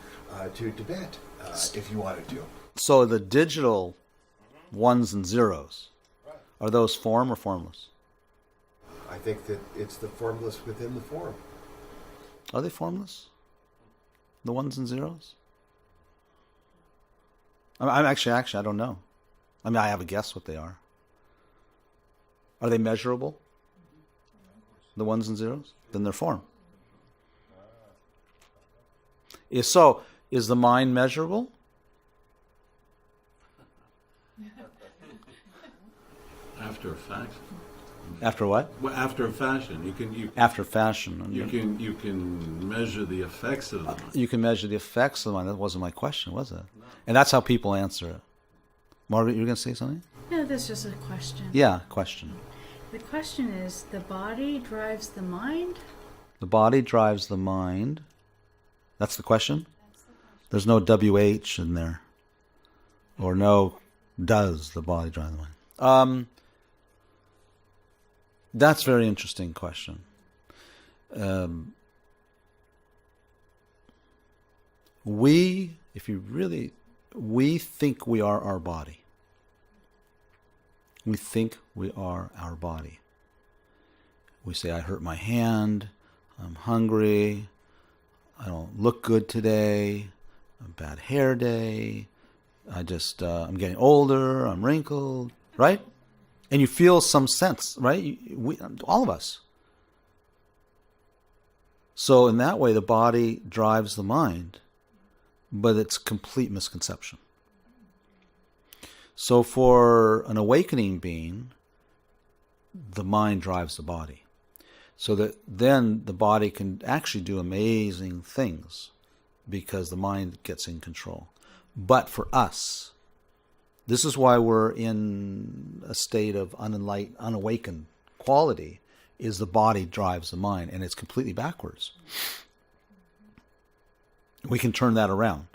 to Tibet if you wanted to. So the digital ones and zeros, are those form or formless? I think that it's the formless within the form. Are they formless? The ones and zeros? I'm actually, I don't know. I mean, I have a guess what they are. Are they measurable? The ones and zeros? Then they're form. Is the mind measurable? After a fact. After what? Well, after a fashion, you can After fashion. you can measure the effects of the mind. You can measure the effects of the mind. That wasn't my question, was it? And that's how people answer it. Margaret, you were going to say something? No, that's just a question. Yeah, question. The question is, the body drives the mind? The body drives the mind. That's the question? There's no WH in there. Or no, does the body drive the mind? That's a very interesting question. We think we are our body. We think we are our body. We say, I hurt my hand, I'm hungry, I don't look good today, a bad hair day, I'm getting older, I'm wrinkled, right? And you feel some sense, right? All of us. So in that way, the body drives the mind, but it's complete misconception. So for an awakening being, the mind drives the body. So that then the body can actually do amazing things because the mind gets in control. But for us, This is why we're in a state of unawakened quality, is the body drives the mind, and it's completely backwards. We can turn that around.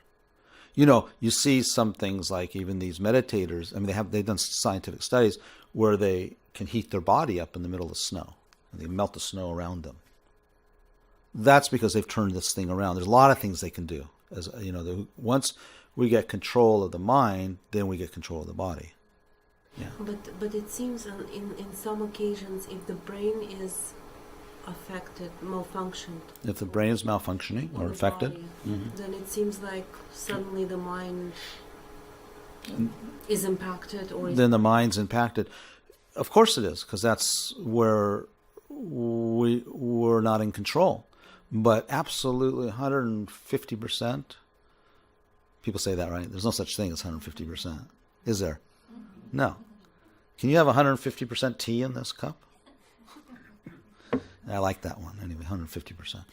You know, you see some things like even these meditators, I mean, they've done scientific studies where they can heat their body up in the middle of snow, and they melt the snow around them. That's because they've turned this thing around. There's a lot of things they can do. As you know, once we get control of the mind, then we get control of the body. Yeah. But it seems in some occasions, if the brain is affected, malfunctioned, If the brain is malfunctioning or the affected, body, then it seems like suddenly the mind is impacted, or is then the mind's impacted. Of course it is, because that's where we're not in control. But absolutely 150%. People say that, right? There's no such thing as 150%. Is there? No. Can you have 150% tea in this cup? I like that one. Anyway, 150%.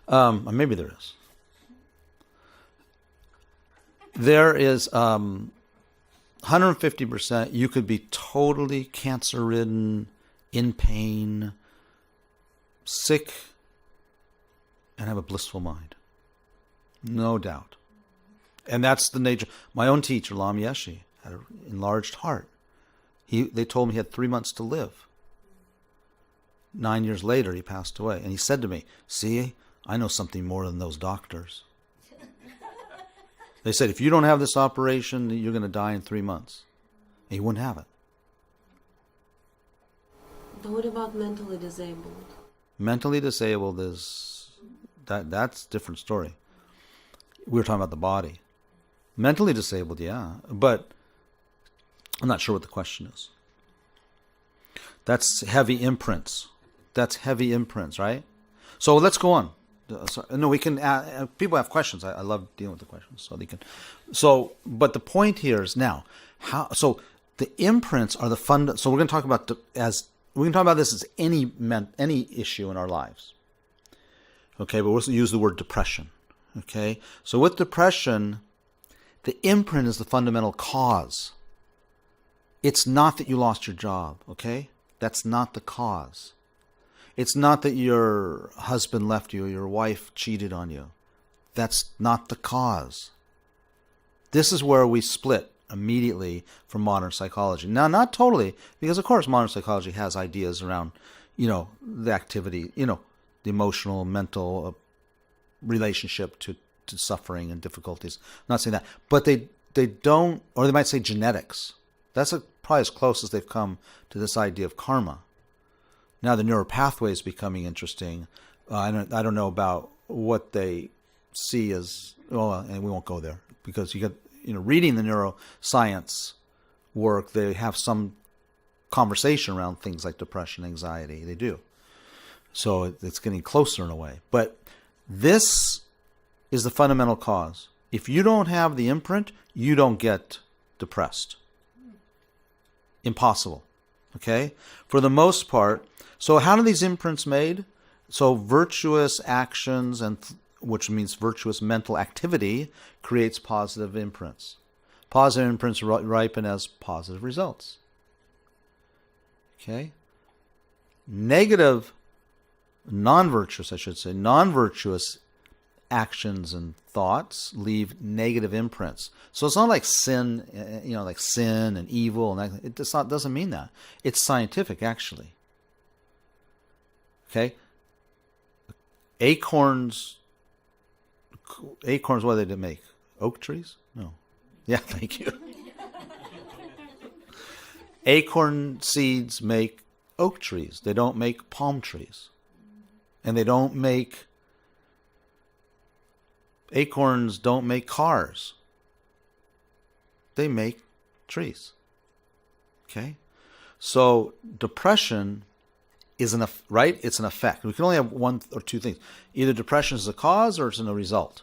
Or maybe there is. There is 150%. You could be totally cancer-ridden, in pain, sick, and have a blissful mind. No doubt. And that's the nature. My own teacher, Lam Yeshe, had an enlarged heart. They told me he had 3 months to live. 9 years later, he passed away. And he said to me, see, I know something more than those doctors. They said, if you don't have this operation, you're going to die in 3 months. And he wouldn't have it. But what about mentally disabled? Mentally disabled is, that's a different story. We were talking about the body. Mentally disabled, yeah. But I'm not sure what the question is. That's heavy imprints. That's heavy imprints, right? So let's go on. No, we can. People have questions. I love dealing with the questions, so they can. So, but the point here is now how. So the imprints are the fund. So we're going to talk about this as any issue in our lives. Okay, but we'll use the word depression. Okay, so with depression, the imprint is the fundamental cause. It's not that you lost your job. Okay, that's not the cause. It's not that your husband left you or your wife cheated on you. That's not the cause. This is where we split immediately from modern psychology. Now, not totally, because of course modern psychology has ideas around, the activity, the emotional, mental relationship to suffering and difficulties. I'm not saying that. But they don't, or they might say genetics. That's probably as close as they've come to this idea of karma. Now the neuropathway is becoming interesting. I don't know about what they see as, and we won't go there because you got, reading the neuroscience work, they have some conversation around things like depression, anxiety. They do. So it's getting closer in a way. But this is the fundamental cause. If you don't have the imprint, you don't get depressed. Impossible. Okay? For the most part. So how are these imprints made? So virtuous actions, which means virtuous mental activity, creates positive imprints. Positive imprints ripen as positive results. Okay? Negative, non-virtuous actions and thoughts leave negative imprints. So it's not like sin, like sin and evil, and it doesn't mean that. It's scientific, actually. Okay? Acorns, what do they make? Oak trees? No. Yeah, thank you. Acorn seeds make oak trees. They don't make palm trees. And acorns don't make cars. They make trees. Okay? So depression is right? It's an effect. We can only have one or two things. Either depression is a cause or it's a result.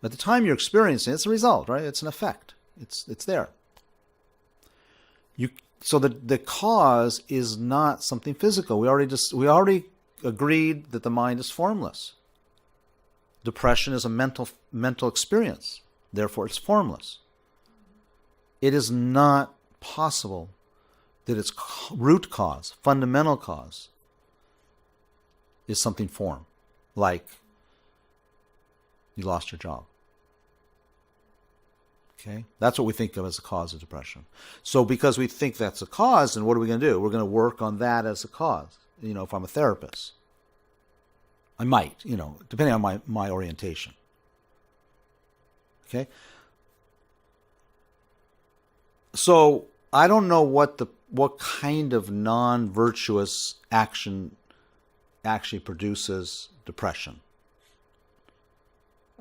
At the time you're experiencing it, it's a result, right? It's an effect. It's there. So the cause is not something physical. We already agreed that the mind is formless. Depression is a mental experience. Therefore, it's formless. it is not possible that its root cause, fundamental cause, is something foreign, like you lost your job. Okay? That's what we think of as the cause of depression. So because we think that's a cause, then what are we going to do? We're going to work on that as a cause. If I'm a therapist, I might, depending on my orientation. Okay? So I don't know what kind of non-virtuous action actually produces depression.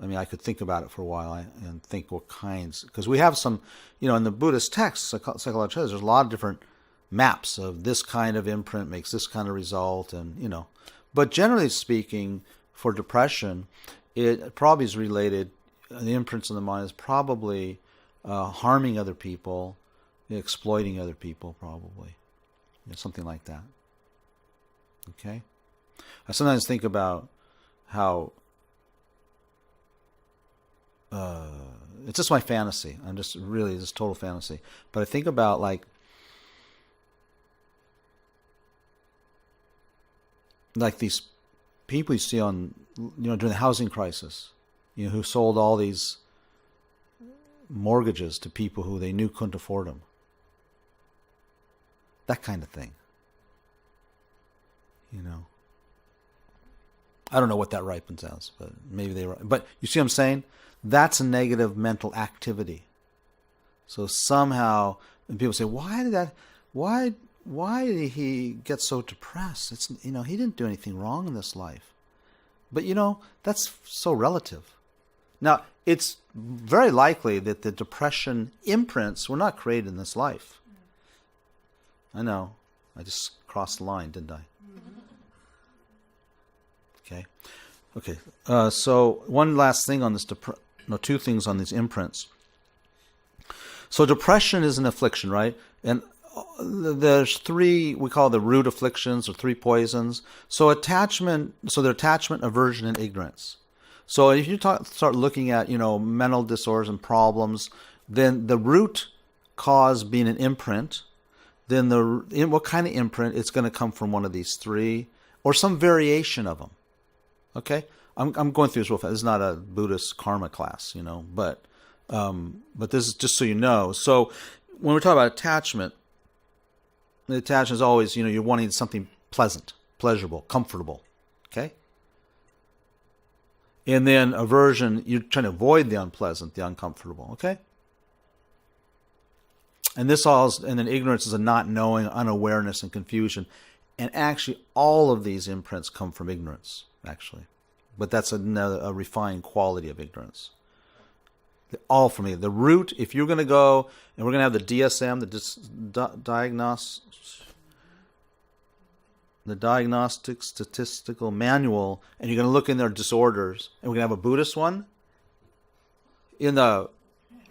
I mean, I could think about it for a while and think what kinds, because we have some, in the Buddhist texts, psychological, there's a lot of different maps of this kind of imprint makes this kind of result, and but generally speaking, for depression, it probably is related. The imprints in the mind is probably harming other people, exploiting other people, probably, something like that. Okay, I sometimes think about how. It's just my fantasy. I'm just really just total fantasy. But I think about like these people you see on during the housing crisis, who sold all these mortgages to people who they knew couldn't afford them. That kind of thing. I don't know what that ripens as, but maybe they were. But you see what I'm saying? That's a negative mental activity. So somehow, and people say, why did he get so depressed? It's he didn't do anything wrong in this life. But that's so relative. Now, it's very likely that the depression imprints were not created in this life. I know. I just crossed the line, didn't I? Okay. So one last thing on this two things on these imprints. So depression is an affliction, right? And there's three, we call the root afflictions or three poisons. So they're attachment, aversion, and ignorance. So if you start looking at, mental disorders and problems, then the root cause being an imprint, then what kind of imprint? It's going to come from one of these three or some variation of them. Okay? I'm going through this real fast. This is not a Buddhist karma class, but this is just so you know. So when we're talking about attachment, the attachment is always, you're wanting something pleasant, pleasurable, comfortable. Okay? And then aversion, you're trying to avoid the unpleasant, the uncomfortable. Okay? And then ignorance is a not knowing, unawareness, and confusion. And actually, all of these imprints come from ignorance, actually. But that's a refined quality of ignorance. All from me. The root, if you're going to go, and we're going to have the DSM, the Diagnostic Statistical Manual, and you're going to look in their disorders, and we're going to have a Buddhist one. In the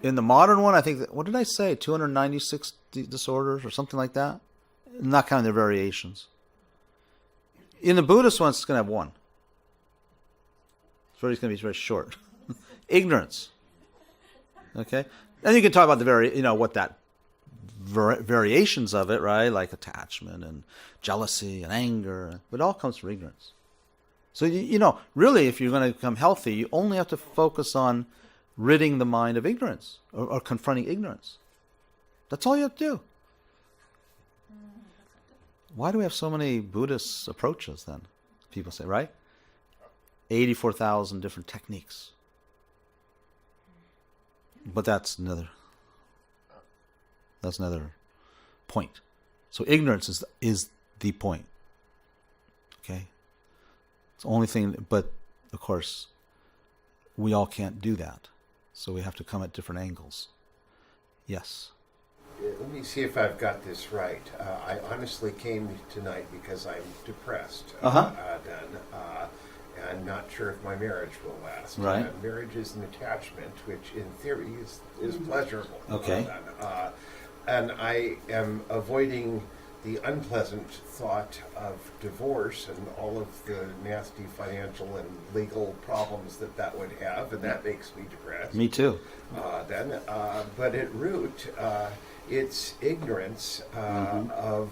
modern one, I think, what did I say, 296 disorders or something like that? Not counting their variations. In the Buddhist one, it's going to have one. It's going to be very short. Ignorance. Okay? And you can talk about what that variations of it, right? Like attachment and jealousy and anger. But it all comes from ignorance. So, really, if you're going to become healthy, you only have to focus on ridding the mind of ignorance or confronting ignorance. That's all you have to do. Why do we have so many Buddhist approaches then? People say, right? 84,000 different techniques. But that's another point. So ignorance is the point. Okay? It's the only thing, but of course, we all can't do that. So we have to come at different angles. Yes. Let me see if I've got this right. I honestly came tonight because I'm depressed. I'm not sure if my marriage will last. Right. Marriage is an attachment, which in theory is pleasurable. Okay. And I am avoiding the unpleasant thought of divorce and all of the nasty financial and legal problems that would have, and that makes me depressed. Me too. But at root, it's ignorance of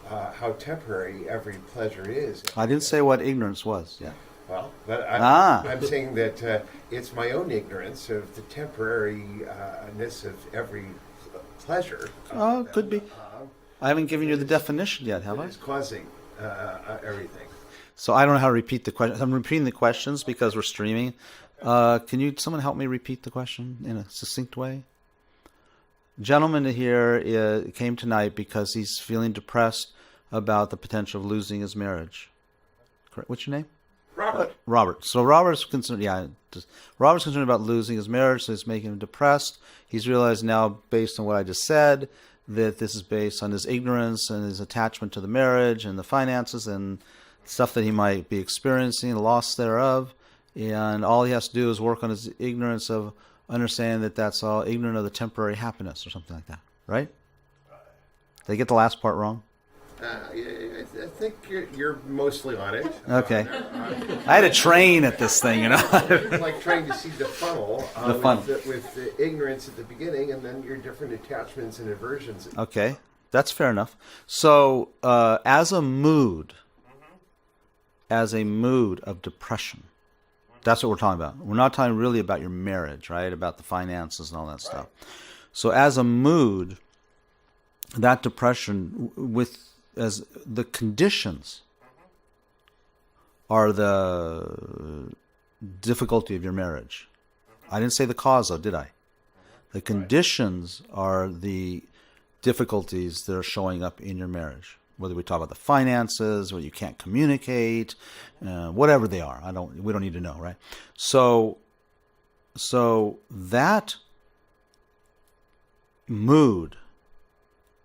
how temporary every pleasure is. I didn't say what ignorance was. Yeah. Well, but I'm saying that it's my own ignorance of the temporariness of every pleasure. Could be. I haven't given you the definition yet, have I? It's causing everything. So I don't know how to repeat the question. I'm repeating the questions because we're streaming. Can someone help me repeat the question in a succinct way? Gentleman here came tonight because he's feeling depressed about the potential of losing his marriage. Correct. What's your name? Robert. Robert. So Robert's concerned. Robert's concerned about losing his marriage, so it's making him depressed. He's realized now, based on what I just said, that this is based on his ignorance and his attachment to the marriage and the finances and stuff that he might be experiencing, the loss thereof. And all he has to do is work on his ignorance of understanding that that's all ignorant of the temporary happiness or something like that. Right? Did I get the last part wrong? I think you're mostly on it. Okay. I had to train at this thing, It's like trying to see the funnel, The funnel. with the ignorance at the beginning and then your different attachments and aversions. Okay. That's fair enough. So, as a mood of depression, that's what we're talking about. We're not talking really about your marriage, right? About the finances and all that stuff. So, as a mood, that depression as the conditions are the difficulty of your marriage. I didn't say the cause, though, did I? The conditions are the difficulties that are showing up in your marriage. Whether we talk about the finances, whether you can't communicate, whatever they are, we don't need to know, right? So that mood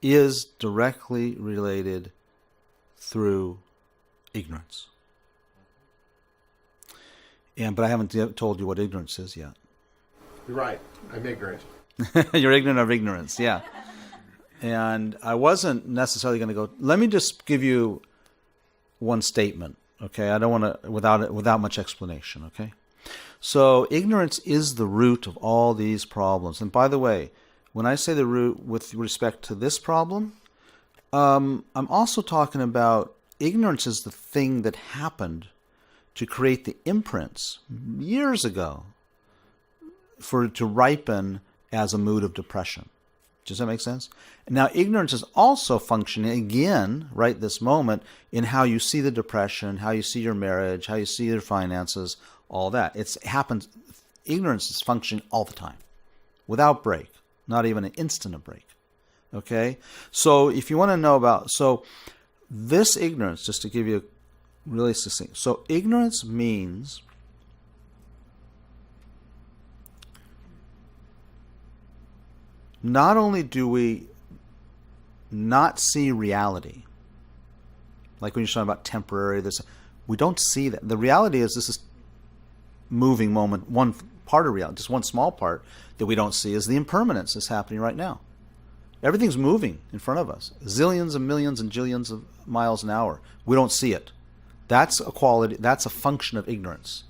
is directly related through ignorance. But I haven't told you what ignorance is yet. You're right. I'm ignorant. You're ignorant of ignorance, yeah. And I wasn't necessarily going to go. Let me just give you one statement, okay? I don't want to without much explanation, okay? So ignorance is the root of all these problems. And by the way, when I say the root with respect to this problem, I'm also talking about ignorance is the thing that happened to create the imprints years ago for it to ripen as a mood of depression. Does that make sense? Now, ignorance is also functioning again, right this moment, in how you see the depression, how you see your marriage, how you see your finances, all that. It happens. Ignorance is functioning all the time, without break. Not even an instant of break. Okay? So if you want to know about, this ignorance, just to give you really succinct. So ignorance means not only do we not see reality, like when you're talking about temporary, we don't see that. The reality is this is moving moment, one part of reality, just one small part that we don't see is the impermanence that's happening right now. Everything's moving in front of us. Zillions and millions and jillions of miles an hour. We don't see it. That's a quality, that's a function of ignorance.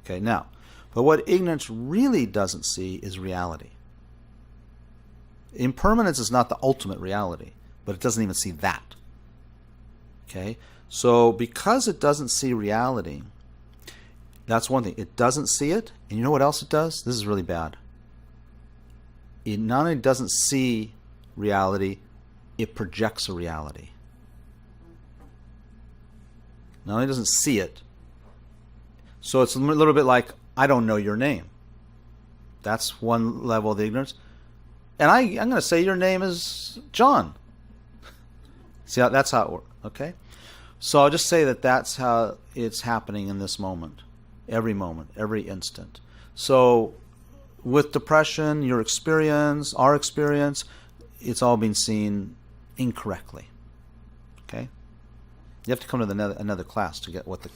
Okay, now, but what ignorance really doesn't see is reality. Impermanence is not the ultimate reality, but it doesn't even see that. Okay? So because it doesn't see reality, that's one thing. It doesn't see it, and you know what else it does? This is really bad. It not only doesn't see reality, it projects a reality. Not only doesn't see it, so it's a little bit like, I don't know your name. That's one level of the ignorance. And I'm going to say your name is John. See, that's how it works, okay? So I'll just say that that's how it's happening in this moment, every instant. So with depression, your experience, our experience, it's all being seen incorrectly, okay? You have to come to another class to get what the...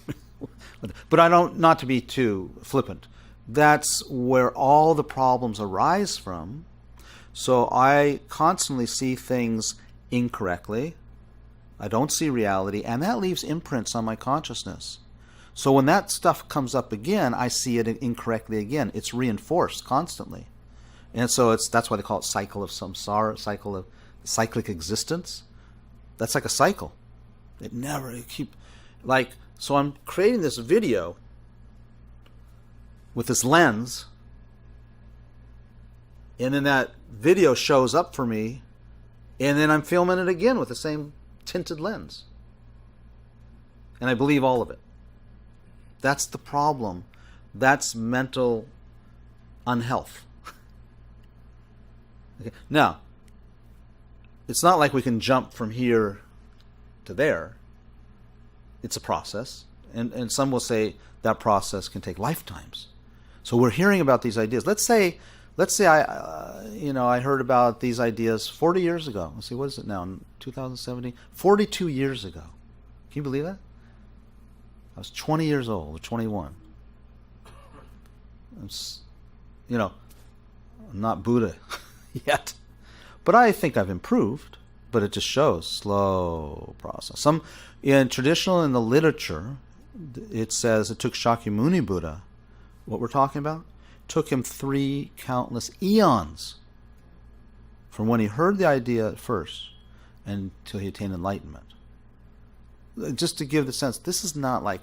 But I don't, not to be too flippant, that's where all the problems arise from. So I constantly see things incorrectly, I don't see reality, and that leaves imprints on my consciousness. So when that stuff comes up again, I see it incorrectly again. It's reinforced constantly. And so that's why they call it cycle of samsara, cycle of cyclic existence. That's like a cycle. So I'm creating this video with this lens, and then that video shows up for me, and then I'm filming it again with the same tinted lens. And I believe all of it. That's the problem. That's mental unhealth. Okay. Now, it's not like we can jump from here to there. It's a process. And some will say that process can take lifetimes. So we're hearing about these ideas. Let's say I heard about these ideas 40 years ago. Let's see, what is it now? 2017? 42 years ago. Can you believe that? I was 20 years old, or 21. I'm not Buddha yet. But I think I've improved. But it just shows slow process. In the literature, it says it took Shakyamuni Buddha, what we're talking about, took him 3 countless eons from when he heard the idea at first until he attained enlightenment. Just to give the sense, this is not like,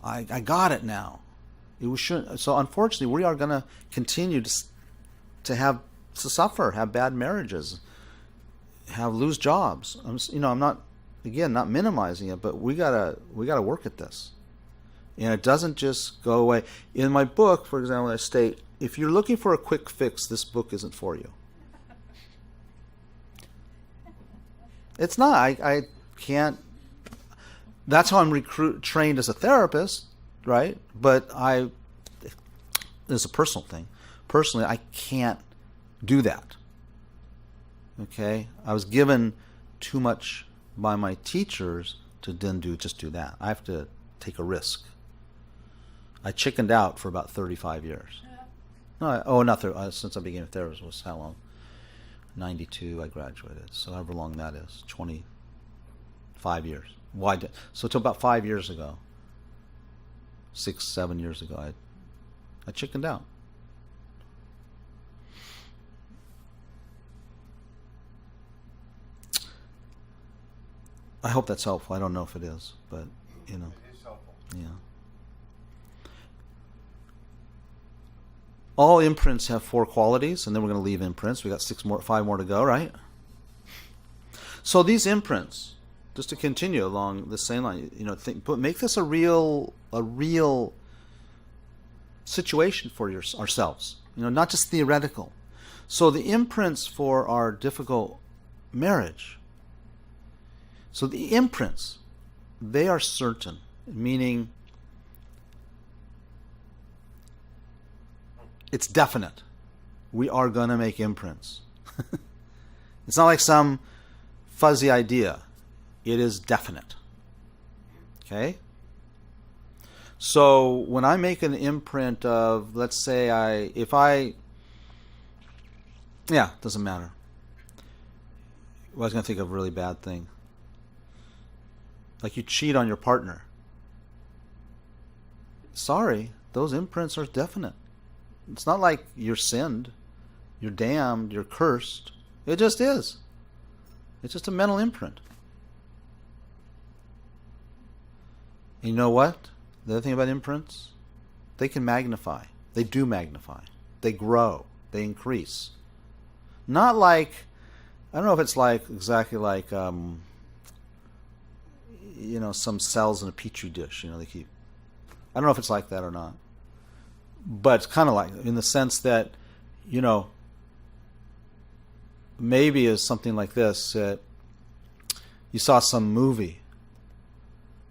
I got it now. So unfortunately, we are going to continue to suffer, have bad marriages, lose jobs. I'm not minimizing it, but we gotta work at this, and it doesn't just go away. In my book, for example, I state, if you're looking for a quick fix, this book isn't for you. It's not. I can't. That's how I'm trained as a therapist, right? But it's a personal thing. Personally, I can't do that. Okay, I was given too much by my teachers to then just do that. I have to take a risk. I chickened out for about 35 years. Since I began therapy was how long? 92 I graduated, so however long that is, 25 years. So till about 5 years ago, 6-7 years ago, I chickened out. I hope that's helpful. I don't know if it is, but It is helpful. Yeah. All imprints have 4 qualities, and then we're going to leave imprints. We got 5 more to go, right? So these imprints, just to continue along the same line, make this a real situation for ourselves. Not just theoretical. So the imprints for our difficult marriage. So the imprints, they are certain, meaning it's definite. We are going to make imprints. It's not like some fuzzy idea. It is definite. Okay? So when I make an imprint of, let's say doesn't matter. I was going to think of a really bad thing. Like you cheat on your partner. Sorry, those imprints are definite. It's not like you're sinned, you're damned, you're cursed. It just is. It's just a mental imprint. And you know what? The other thing about imprints, they can magnify. They do magnify. They grow. They increase. Not like, I don't know if it's exactly like some cells in a petri dish, they keep. I don't know if it's like that or not. But it's kind of like, in the sense that, maybe is something like this, that you saw some movie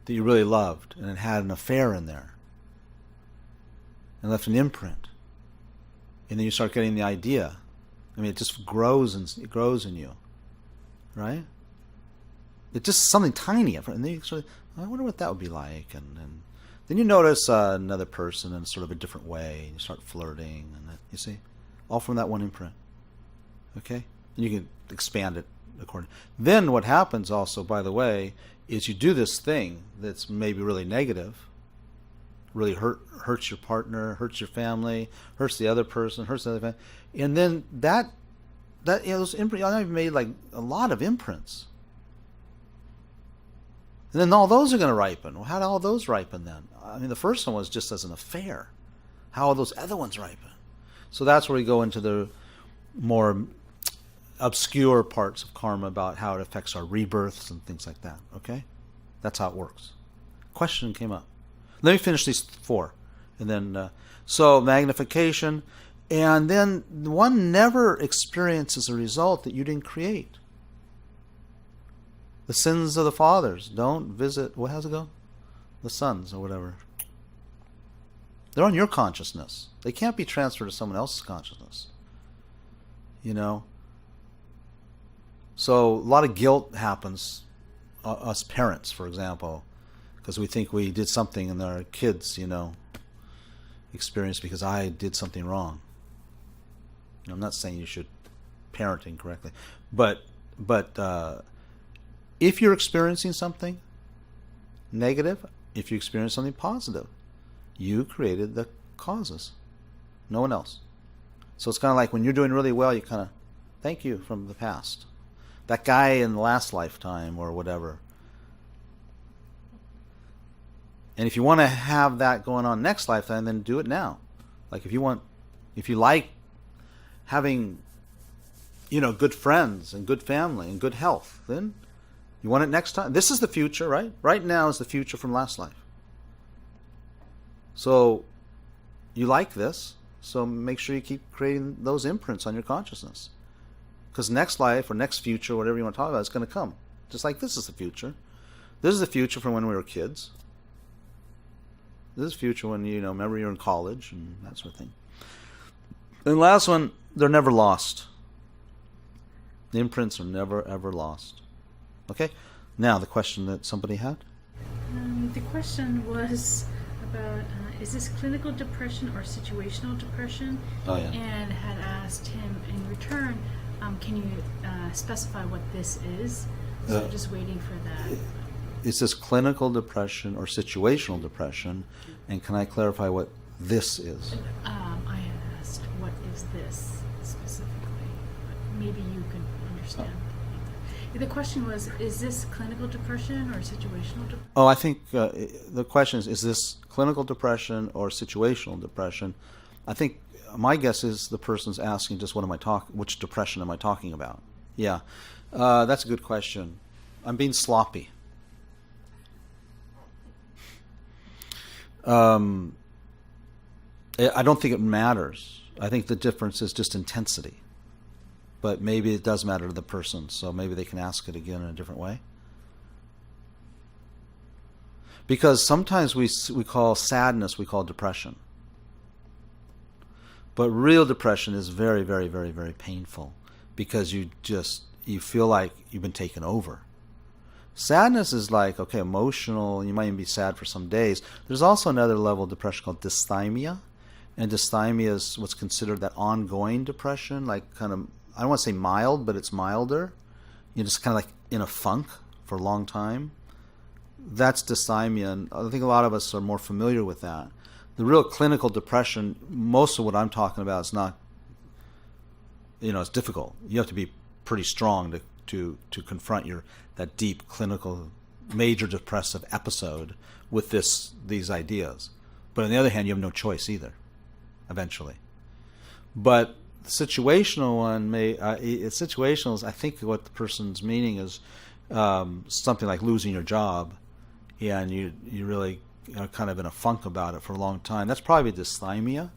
that you really loved, and it had an affair in there, and left an imprint. And then you start getting the idea. It just grows in you. Right? It's just something tiny, and then you sort of, I wonder what that would be like, and then you notice another person in sort of a different way, and you start flirting, and you see, all from that one imprint. Okay, and you can expand it according. Then what happens also, by the way, is you do this thing that's maybe really negative, really hurts your partner, hurts your family, hurts the other person, hurts the other family, and then that those imprints, I've made like a lot of imprints. And then all those are going to ripen. Well, how do all those ripen then? I mean, the first one was just as an affair. How are those other ones ripen? So that's where we go into the more obscure parts of karma about how it affects our rebirths and things like that. Okay? That's how it works. Question came up. Let me finish these 4. And then, so magnification. And then one never experiences a result that you didn't create. The sins of the fathers don't visit, what how's it go? The sons or whatever. They're on your consciousness. They can't be transferred to someone else's consciousness. You know? So a lot of guilt happens, us parents, for example, because we think we did something and our kids, experience because I did something wrong. I'm not saying you should parent incorrectly, but if you're experiencing something negative, if you experience something positive, you created the causes, no one else. So it's kind of like when you're doing really well, you kind of thank you from the past, that guy in the last lifetime or whatever. And if you want to have that going on next lifetime, then do it now. Like if you like having, good friends and good family and good health, then you want it next time. This is the future, right? Right now is the future from last life. So you like this, so make sure you keep creating those imprints on your consciousness. Because next life or next future, whatever you want to talk about, is going to come. Just like this is the future. This is the future from when we were kids. This is the future when, remember you're in college and that sort of thing. And the last one, they're never lost. The imprints are never, ever lost. Okay? Now, the question that somebody had? The question was about, is this clinical depression or situational depression? Oh, yeah. And had asked him in return, can you specify what this is? So just waiting for that. Is this clinical depression or situational depression? And can I clarify what this is? I had asked, what is this specifically? But maybe you can understand. The question was, is this clinical depression or situational depression? Oh, I think the question is this clinical depression or situational depression? I think my guess is the person's asking just which depression am I talking about? Yeah, that's a good question. I'm being sloppy. I don't think it matters. I think the difference is just intensity. But maybe it does matter to the person, so maybe they can ask it again in a different way. Because sometimes we call sadness, we call depression. But real depression is very, very, very, very painful because you feel like you've been taken over. Sadness is like, okay, emotional, you might even be sad for some days. There's also another level of depression called dysthymia. And dysthymia is what's considered that ongoing depression, like kind of, I don't want to say mild, but it's milder. You're just kind of like in a funk for a long time. That's dysthymia, and I think a lot of us are more familiar with that. The real clinical depression, most of what I'm talking about is not, it's difficult. You have to be pretty strong to confront that deep clinical major depressive episode with these ideas. But on the other hand, you have no choice either, eventually. But the situational one situational is, I think what the person's meaning is something like losing your job, and you really are kind of in a funk about it for a long time. That's probably dysthymia.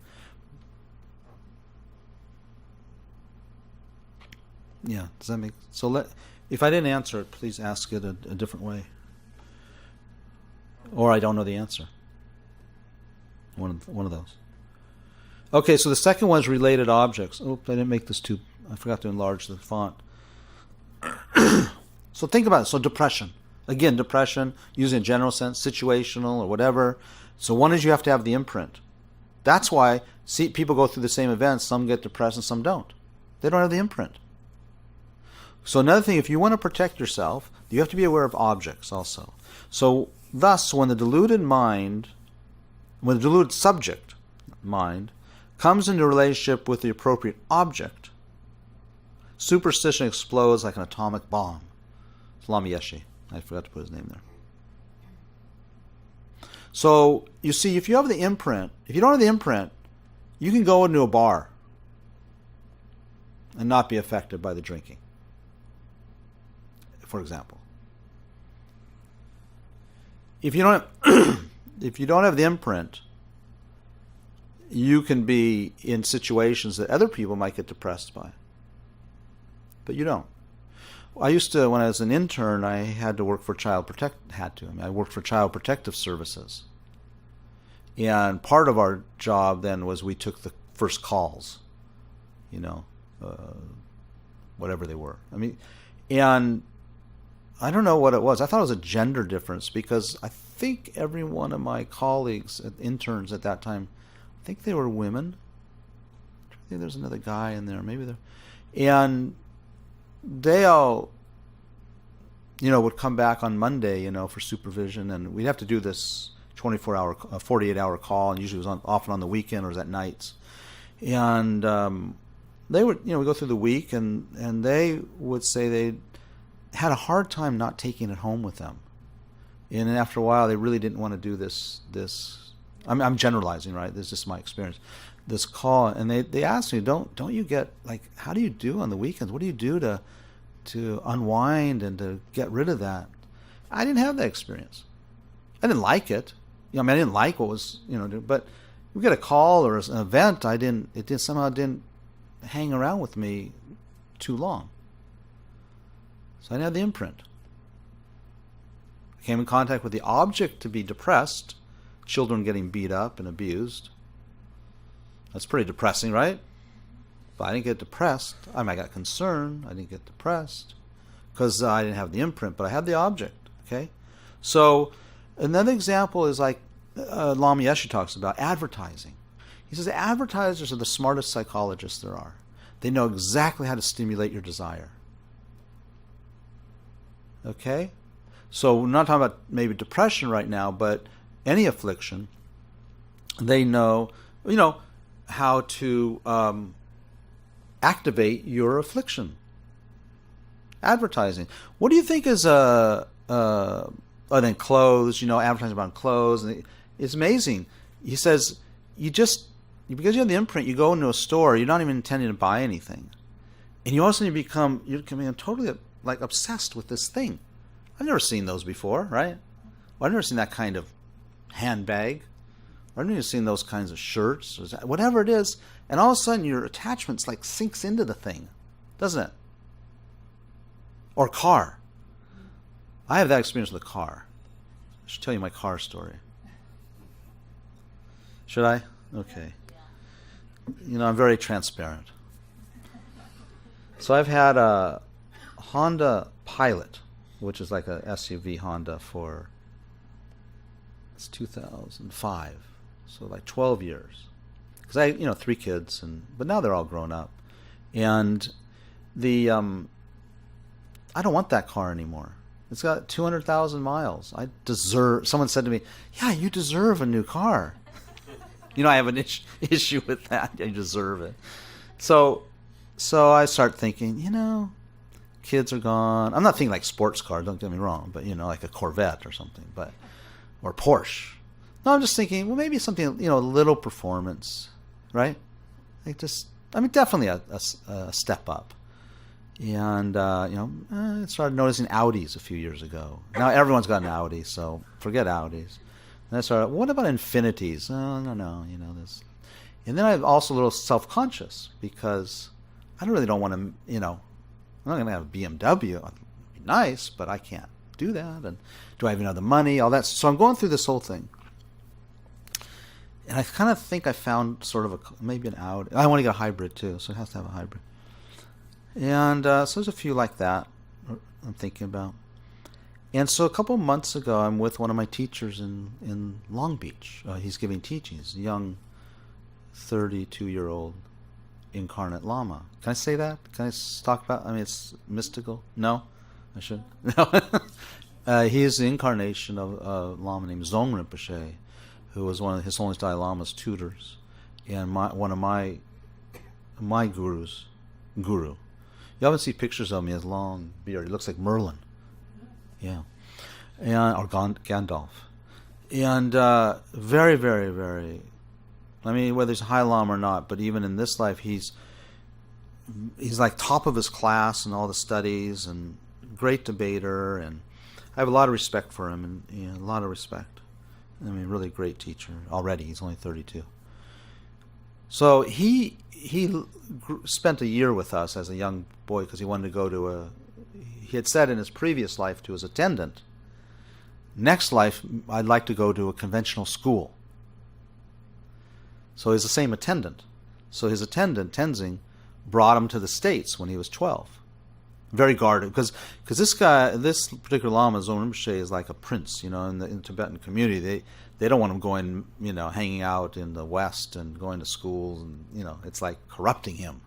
Yeah, does that make so? If I didn't answer it, please ask it a different way, or I don't know the answer. One of those. Okay, so the second one is related objects. Oh, I didn't make this too. I forgot to enlarge the font. So think about it. So depression. Again, depression, using a general sense, situational or whatever. So one is you have to have the imprint. That's why people go through the same events. Some get depressed and some don't. They don't have the imprint. So another thing, if you want to protect yourself, you have to be aware of objects also. So thus, when the deluded subject, mind, comes into relationship with the appropriate object, superstition explodes like an atomic bomb. It's Lama Yeshe. I forgot to put his name there. So, you see, if you have the imprint, if you don't have the imprint, you can go into a bar and not be affected by the drinking, for example. If you don't if you don't have the imprint, you can be in situations that other people might get depressed by. But you don't. I used to, when I was an intern, I had to work for I worked for Child Protective Services. And part of our job then was we took the first calls, whatever they were. And I don't know what it was. I thought it was a gender difference because I think every one of my colleagues, interns at that time, I think they were women. I think there's another guy in there. And they all, would come back on Monday, for supervision, and we'd have to do this 48-hour call, and usually it was often on the weekend or it was at nights. And they would, we go through the week, and they would say they had a hard time not taking it home with them. And after a while, they really didn't want to do this. I'm generalizing, right? This is just my experience. This call, and they asked me, don't you get, how do you do on the weekends? What do you do to unwind and to get rid of that? I didn't have that experience. I didn't like it. I didn't like what was, but we get a call or an event, it somehow didn't hang around with me too long. So I didn't have the imprint. I came in contact with the object to be depressed, children getting beat up and abused. That's pretty depressing, right? But I didn't get depressed. I got concerned. I didn't get depressed because I didn't have the imprint, but I had the object, okay? So another example is Lama Yeshe talks about advertising. He says advertisers are the smartest psychologists there are. They know exactly how to stimulate your desire. Okay? So we're not talking about maybe depression right now, but any affliction, they know, how to activate your affliction. Advertising. What do you think is then clothes, advertising about clothes. And it's amazing. He says, because you have the imprint, you go into a store, you're not even intending to buy anything. And you also become totally obsessed with this thing. I've never seen those before, right? Well, I've never seen that kind of handbag. I've never seen those kinds of shirts, or whatever it is. And all of a sudden your attachment sinks into the thing, doesn't it? Or car. I have that experience with a car. I should tell you my car story. Should I? Okay. I'm very transparent. So I've had a Honda Pilot, which is like a SUV Honda it's 2005. So 12 years. Because I, 3 kids, but now they're all grown up. And I don't want that car anymore. It's got 200,000 miles. Someone said to me, yeah, you deserve a new car. I have an issue with that. I deserve it. So I start thinking, kids are gone. I'm not thinking like sports car, don't get me wrong, but, like a Corvette or something, or Porsche. No, I'm just thinking, well, maybe something, a little performance, right? Definitely a step up. And, I started noticing Audis a few years ago. Now everyone's got an Audi, so forget Audis. And I started, what about Infinities? Oh, no, this. And then I'm also a little self-conscious because I don't want to, I'm not going to have a BMW. It'd be nice, but I can't do that. And do I have the money? All that. So I'm going through this whole thing. And I kind of think I found sort of maybe an Audi. I want to get a hybrid too, so it has to have a hybrid. And so there's a few like that I'm thinking about. And so a couple of months ago, I'm with one of my teachers in Long Beach. He's giving teaching. He's a young 32-year-old incarnate Lama. Can I say that? Can I talk about? I mean, it's mystical. No, I should. No. He is the incarnation of a Lama named Dzong Rinpoche, who was one of His Holiness Dalai Lama's tutors, and one of my gurus. You often see pictures of him. He has long beard. He looks like Merlin. Yeah, or Gandalf, and very, very, very. I mean, whether he's a high Lama or not, but even in this life, he's like top of his class in all the studies, and great debater, and I have a lot of respect for him, and a lot of respect. I mean, really great teacher already. He's only 32. So he spent a year with us as a young boy because he wanted to go to he had said in his previous life to his attendant, next life I'd like to go to a conventional school. So he's the same attendant. So his attendant, Tenzing, brought him to the States when he was 12. Very guarded, because this particular Lama, Dzong Rinpoche, is like a prince, in the Tibetan community. They don't want him going, hanging out in the West and going to schools, and it's like corrupting him.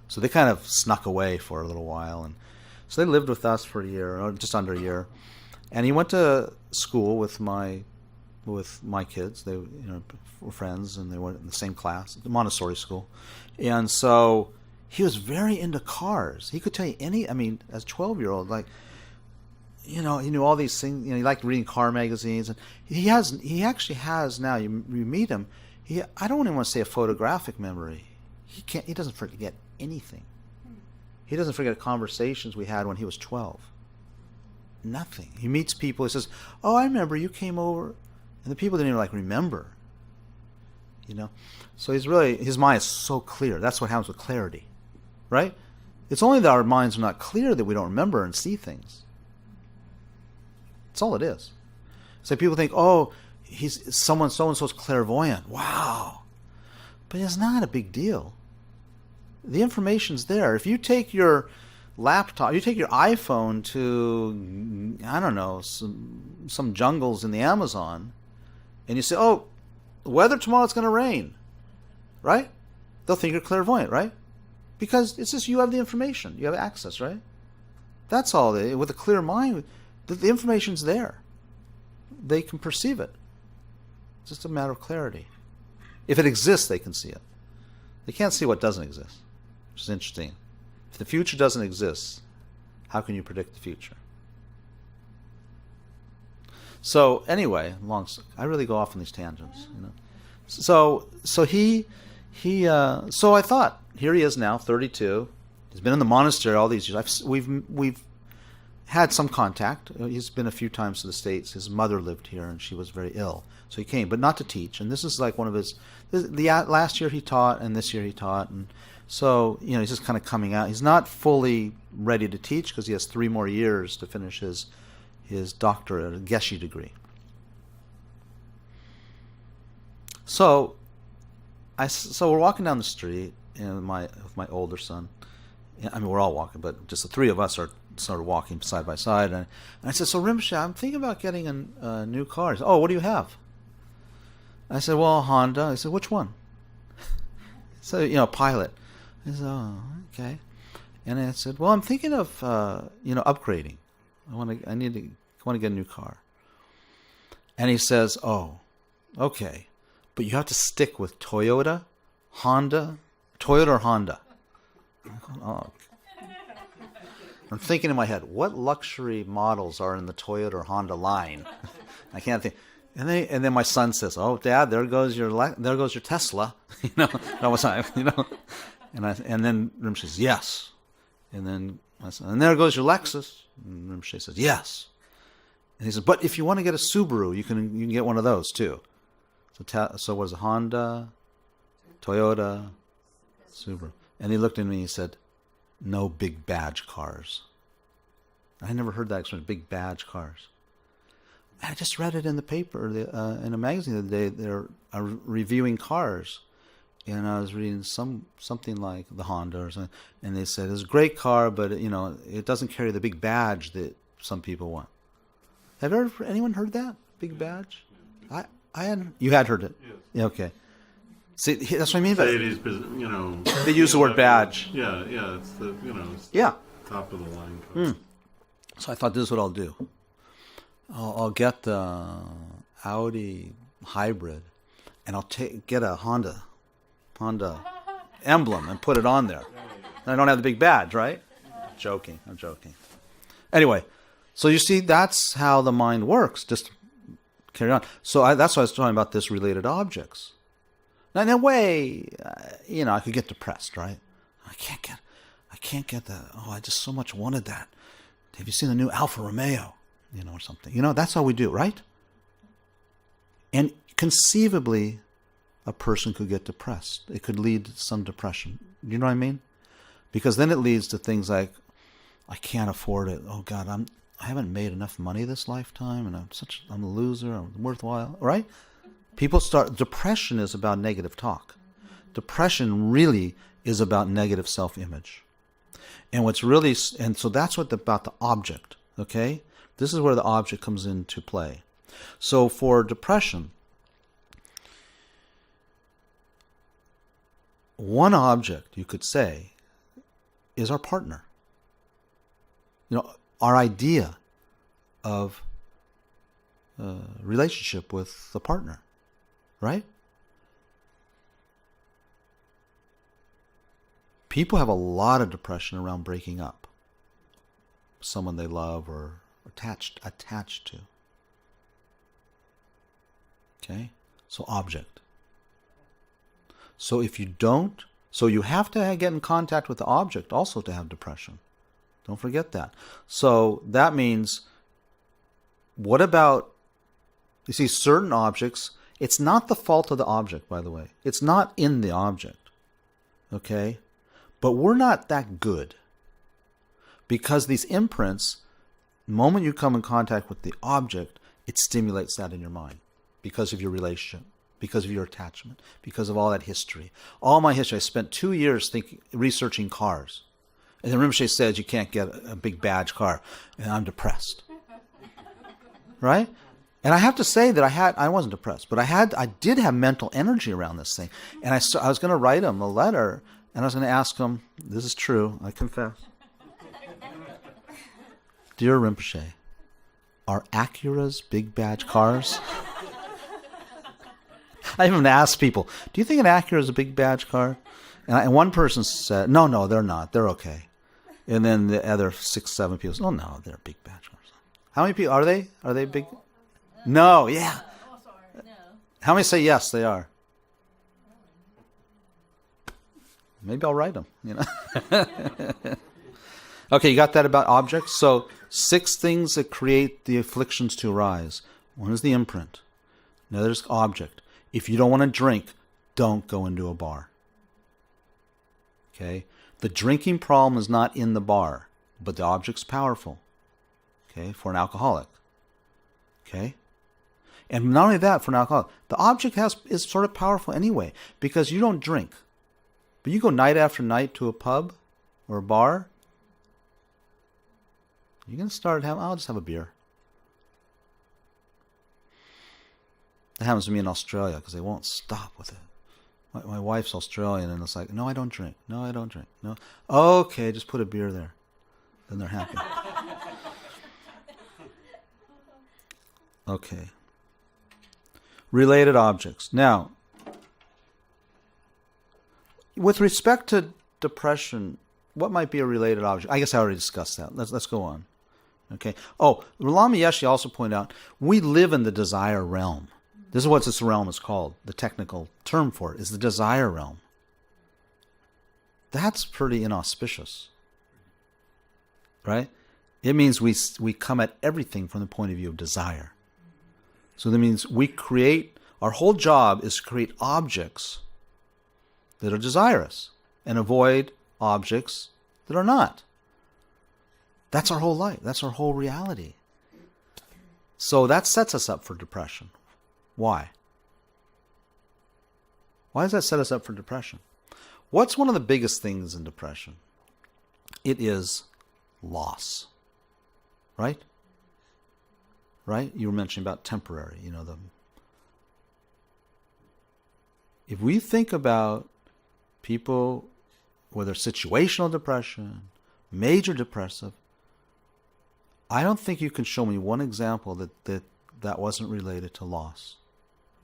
So they kind of snuck away for a little while, and so they lived with us for a year, or just under a year. And he went to school with my kids. They were friends, and they were in the same class, the Montessori school, and so. He was very into cars. He could tell you as a 12-year-old, he knew all these things. He liked reading car magazines, and he actually has now. You meet him. I don't even want to say a photographic memory. He doesn't forget anything. He doesn't forget conversations we had when he was 12. Nothing. He meets people. He says, "Oh, I remember you came over," and the people didn't even remember. So his mind is so clear. That's what happens with clarity. Right? It's only that our minds are not clear that we don't remember and see things. That's all it is. So people think, oh, he's someone so-and-so's clairvoyant. Wow. But it's not a big deal. The information's there. If you take your laptop, you take your iPhone to, I don't know, some jungles in the Amazon, and you say, oh, the weather tomorrow, it's going to rain. Right? They'll think you're clairvoyant, right? Because it's just you have the information. You have access, right? That's all. With a clear mind, the information's there. They can perceive it. It's just a matter of clarity. If it exists, they can see it. They can't see what doesn't exist, which is interesting. If the future doesn't exist, how can you predict the future? So anyway, I really go off on these tangents. So I thought, here he is now, 32. He's been in the monastery all these years. We've had some contact. He's been a few times to the States. His mother lived here, and she was very ill, so he came, but not to teach. And this is like one of his. Last year he taught, and this year he taught, and so he's just kind of coming out. He's not fully ready to teach because he has 3 more years to finish his doctorate, a Geshe degree. So we're walking down the street, and with my older son. I mean, we're all walking, but just the 3 of us are sort of walking side by side. And I said, so Rinpoche, I'm thinking about getting a new car. He said, oh, what do you have? I said, well, Honda. He said, which one? So, Pilot. I said, oh, okay. And I said, well, I'm thinking of, upgrading. I want to get a new car. And he says, oh, okay. But you have to stick with Toyota or Honda. Oh. I'm thinking in my head, what luxury models are in the Toyota or Honda line? I can't think. And then my son says, "Oh, Dad, there goes your Tesla." That was time. And then Rinpoche says, "Yes." And then my son, and there goes your Lexus. And Rinpoche says, "Yes." And he says, "But if you want to get a Subaru, you can get one of those too." So what is it? Honda, Toyota, Subaru. And he looked at me and he said, no big badge cars. I never heard that expression, big badge cars. I just read it in the paper, in a magazine the other day. They're reviewing cars. And I was reading something like the Honda or something. And they said, it's a great car, but it doesn't carry the big badge that some people want. Have anyone heard that? Big badge? I hadn't. You had heard it? Yes. Yeah, okay. See, that's what I mean by Deities, you know. they use the word badge. Yeah, yeah, it's the, you know, it's Yeah. top of the line. code. So I thought this is what I'll do. I'll get the Audi hybrid, and I'll get a Honda emblem and put it on there. And I don't have the big badge, right? I'm joking. Anyway, so you see, that's how the mind works. Just carry on. So that's why I was talking about this related objects. Now, in a way, you know, I could get depressed, right? I can't get that. Oh, I just so much wanted that. Have you seen the new Alfa Romeo? You know, or something. You know, that's how we do, right? And conceivably, a person could get depressed. It could lead to some depression. You know what I mean? Because then it leads to things like, I can't afford it. Oh God, I haven't made enough money this lifetime, and I'm a loser. I'm worthwhile, right? Depression is about negative talk. Depression really is about negative self-image. And so that's about the object, okay? This is where the object comes into play. So for depression, one object, you could say, is our partner. You know, our idea of relationship with the partner, right? People have a lot of depression around breaking up. Someone they love or attached to. Okay? So object. So if you don't, so you have to get in contact with the object also to have depression. Don't forget that. So that means, what about, you see, certain objects, it's not the fault of the object, by the way. It's not in the object. Okay? But we're not that good. Because these imprints, the moment you come in contact with the object, it stimulates that in your mind. Because of your relationship, because of your attachment, because of all that history. All my history, I spent 2 years researching cars. And then Rinpoche says you can't get a big badge car. And I'm depressed. Right? And I have to say that I wasn't depressed, but I did have mental energy around this thing. And I was going to write him a letter, and I was going to ask him, this is true, I confess. Dear Rinpoche, are Acuras big badge cars? I even asked people, do you think an Acura is a big badge car? And one person said, no, they're not. They're okay. And then the other 6, 7 people said, oh, no, they're big badge cars. How many people are they? Are they big? No, yeah. How many say yes, they are? Maybe I'll write them, you know. Okay, you got that about objects? So 6 things that create the afflictions to arise. One is the imprint. Another is object. If you don't want to drink, don't go into a bar. Okay? The drinking problem is not in the bar, but the object's powerful. Okay? For an alcoholic. Okay? And not only that, for an alcoholic, the object is sort of powerful anyway, because you don't drink. But you go night after night to a pub or a bar, you're going to start having, I'll just have a beer. That happens to me in Australia because they won't stop with it. My wife's Australian, and it's like, no, I don't drink. No, I don't drink. No. Okay, just put a beer there. Then they're happy. Okay. Related objects. Now, with respect to depression, what might be a related object? I guess I already discussed that. Let's go on. Okay. Oh, Lama Yeshe also pointed out, we live in the desire realm. This is what this realm is called. The technical term for it is the desire realm. That's pretty inauspicious. Right? It means we come at everything from the point of view of desire. So that means our whole job is to create objects that are desirous and avoid objects that are not. That's our whole life. That's our whole reality. So that sets us up for depression. Why? Why does that set us up for depression? What's one of the biggest things in depression? It is loss. Right? Right? You were mentioning about temporary, if we think about people, whether situational depression, major depressive, I don't think you can show me one example that wasn't related to loss.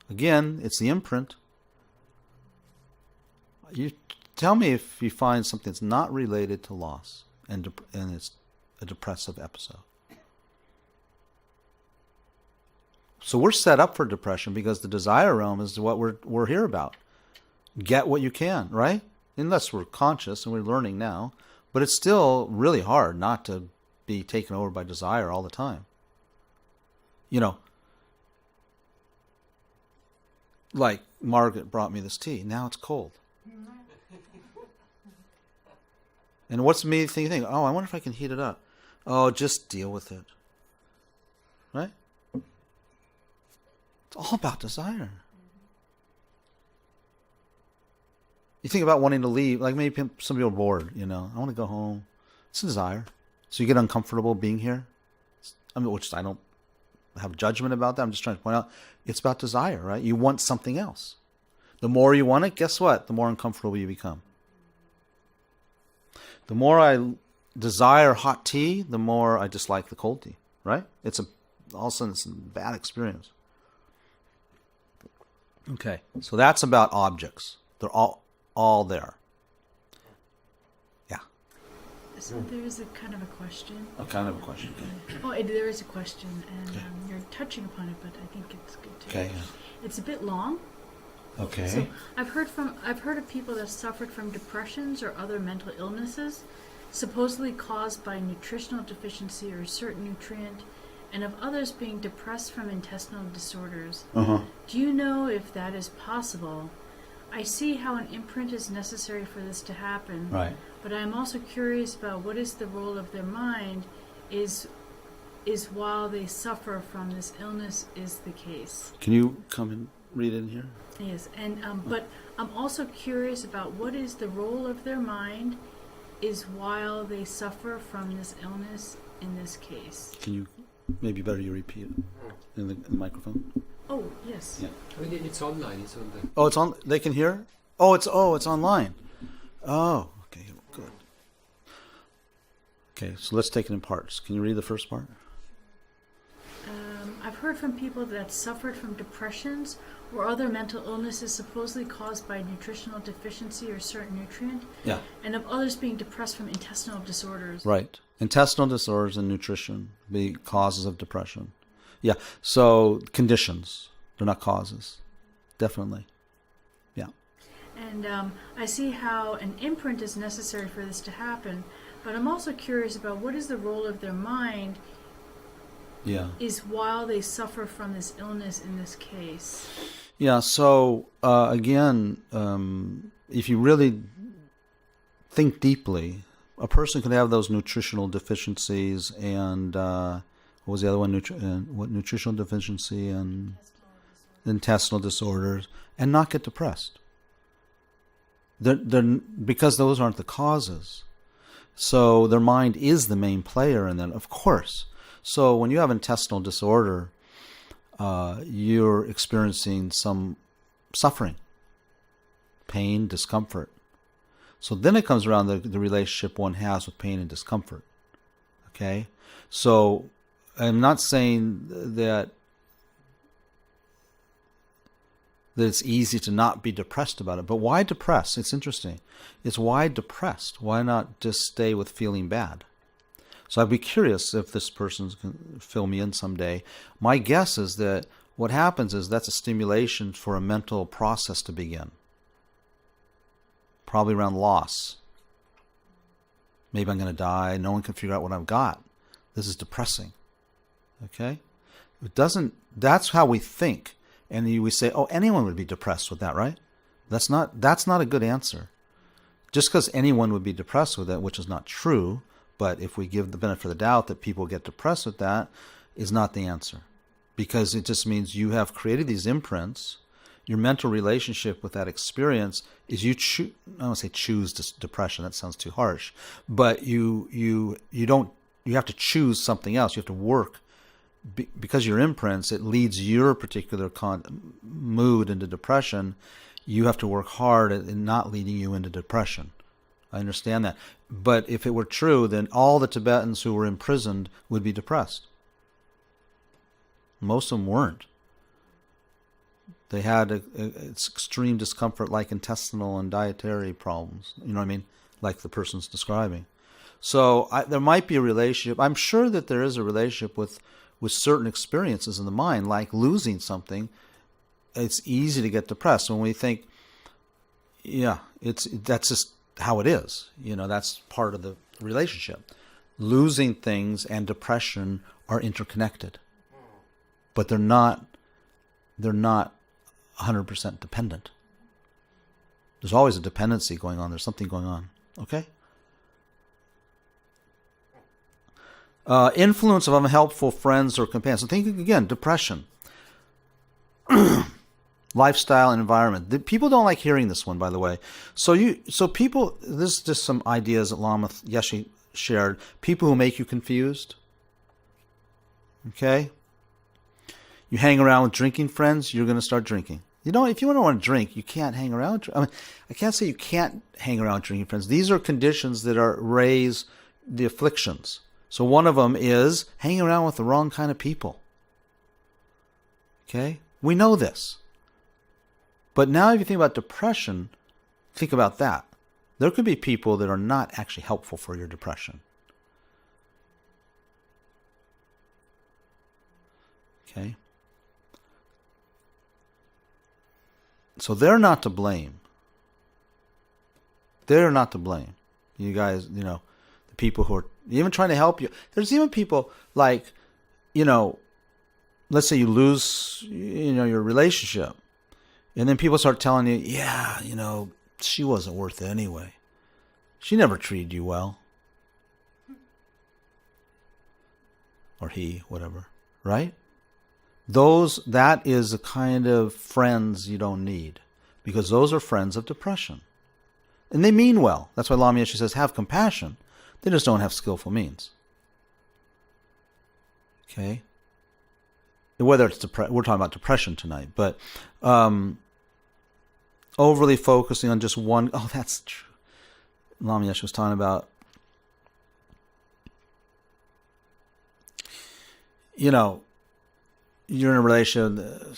Again, it's the imprint. You tell me if you find something that's not related to loss and it's a depressive episode. So we're set up for depression because the desire realm is what we're here about. Get what you can, right? Unless we're conscious and we're learning now. But it's still really hard not to be taken over by desire all the time. You know, like Margaret brought me this tea. Now it's cold. And what's me thinking? Oh, I wonder if I can heat it up. Oh, just deal with it. Right? It's all about desire. You think about wanting to leave, like maybe some people are bored, you know. I want to go home. It's a desire. So you get uncomfortable being here. I mean, which I don't have judgment about that. I'm just trying to point out it's about desire, right? You want something else. The more you want it, guess what? The more uncomfortable you become. The more I desire hot tea, the more I dislike the cold tea, right? All of a sudden it's a bad experience. Okay, so that's about objects. They're all there. Yeah. So there's a kind of a question. A kind of a question. Okay. Oh, there is a question, and you're touching upon it, but I think it's good to. Okay. It's a bit long. Okay. So I've heard of people that suffered from depressions or other mental illnesses, supposedly caused by nutritional deficiency or a certain nutrient, and of others being depressed from intestinal disorders. Uh-huh. Do you know if that is possible? I see how an imprint is necessary for this to happen. Right. But I am also curious about what is the role of their mind is while they suffer from this illness is the case. Can you come and read in here? Yes, and but I'm also curious about what is the role of their mind is while they suffer from this illness in this case. Can you, maybe better you repeat it in the microphone? Oh, yes. Yeah. I mean, it's online. It's on the. Oh, it's on. They can hear. Oh, it's online. Oh, okay, good. Okay, so let's take it in parts. Can you read the first part? I've heard from people that suffered from depressions or other mental illnesses supposedly caused by nutritional deficiency or certain nutrient, Yeah. and of others being depressed from intestinal disorders. Right. Intestinal disorders and nutrition be causes of depression. Yeah. So conditions, they're not causes. Definitely. Yeah. And I see how an imprint is necessary for this to happen, but I'm also curious about what is the role of their mind Yeah. is while they suffer from this illness in this case. Yeah. So again, if you really think deeply, a person could have those nutritional deficiencies and what was the other one? What nutritional deficiency and intestinal disorders, and not get depressed. They're because those aren't the causes. So their mind is the main player in that, of course. So when you have intestinal disorder, you're experiencing some suffering, pain, discomfort. So then it comes around the relationship one has with pain and discomfort. Okay? So I'm not saying that it's easy to not be depressed about it. But why depressed? It's interesting. It's why depressed? Why not just stay with feeling bad? So I'd be curious if this person can fill me in someday. My guess is that what happens is that's a stimulation for a mental process to begin. Probably around loss. Maybe I'm going to die. No one can figure out what I've got. This is depressing. Okay? It doesn't. That's how we think. And we say, oh, anyone would be depressed with that, right? That's not a good answer. Just because anyone would be depressed with it, which is not true, but if we give the benefit of the doubt that people get depressed with that, is not the answer. Because it just means you have created these imprints. Your mental relationship with that experience is I don't want to say choose depression, that sounds too harsh, but you have to choose something else. You have to work. Because your imprints, it leads your particular mood into depression. You have to work hard at not leading you into depression. I understand that. But if it were true, then all the Tibetans who were imprisoned would be depressed. Most of them weren't. They had extreme discomfort like intestinal and dietary problems. You know what I mean? Like the person's describing. So there might be a relationship. I'm sure that there is a relationship with certain experiences in the mind, like losing something. It's easy to get depressed when we think, yeah, that's just how it is. You know, that's part of the relationship. Losing things and depression are interconnected, but they're not 100% dependent. There's always a dependency going on. There's something going on. Okay? Influence of unhelpful friends or companions. So think again, depression. Lifestyle and environment. People don't like hearing this one, by the way. So people, this is just some ideas that Lama Yeshe shared. People who make you confused. Okay? You hang around with drinking friends, you're going to start drinking. You know, if you don't want to drink, you can't hang around. I mean, I can't say you can't hang around drinking friends. These are conditions that raise the afflictions. So one of them is hanging around with the wrong kind of people. Okay? We know this. But now if you think about depression, think about that. There could be people that are not actually helpful for your depression. Okay? So they're not to blame. They're not to blame. You guys, you know, the people who are even trying to help you. There's even people like, you know, let's say you lose, you know, your relationship. And then people start telling you, yeah, you know, she wasn't worth it anyway. She never treated you well. Or he, whatever. Right? That is the kind of friends you don't need. Because those are friends of depression. And they mean well. That's why Lama Yeshe says, have compassion. They just don't have skillful means. Okay? Whether it's we're talking about depression tonight, but overly focusing on just one. Oh, that's true. Lama Yeshe was talking about, you know, you're in a relationship.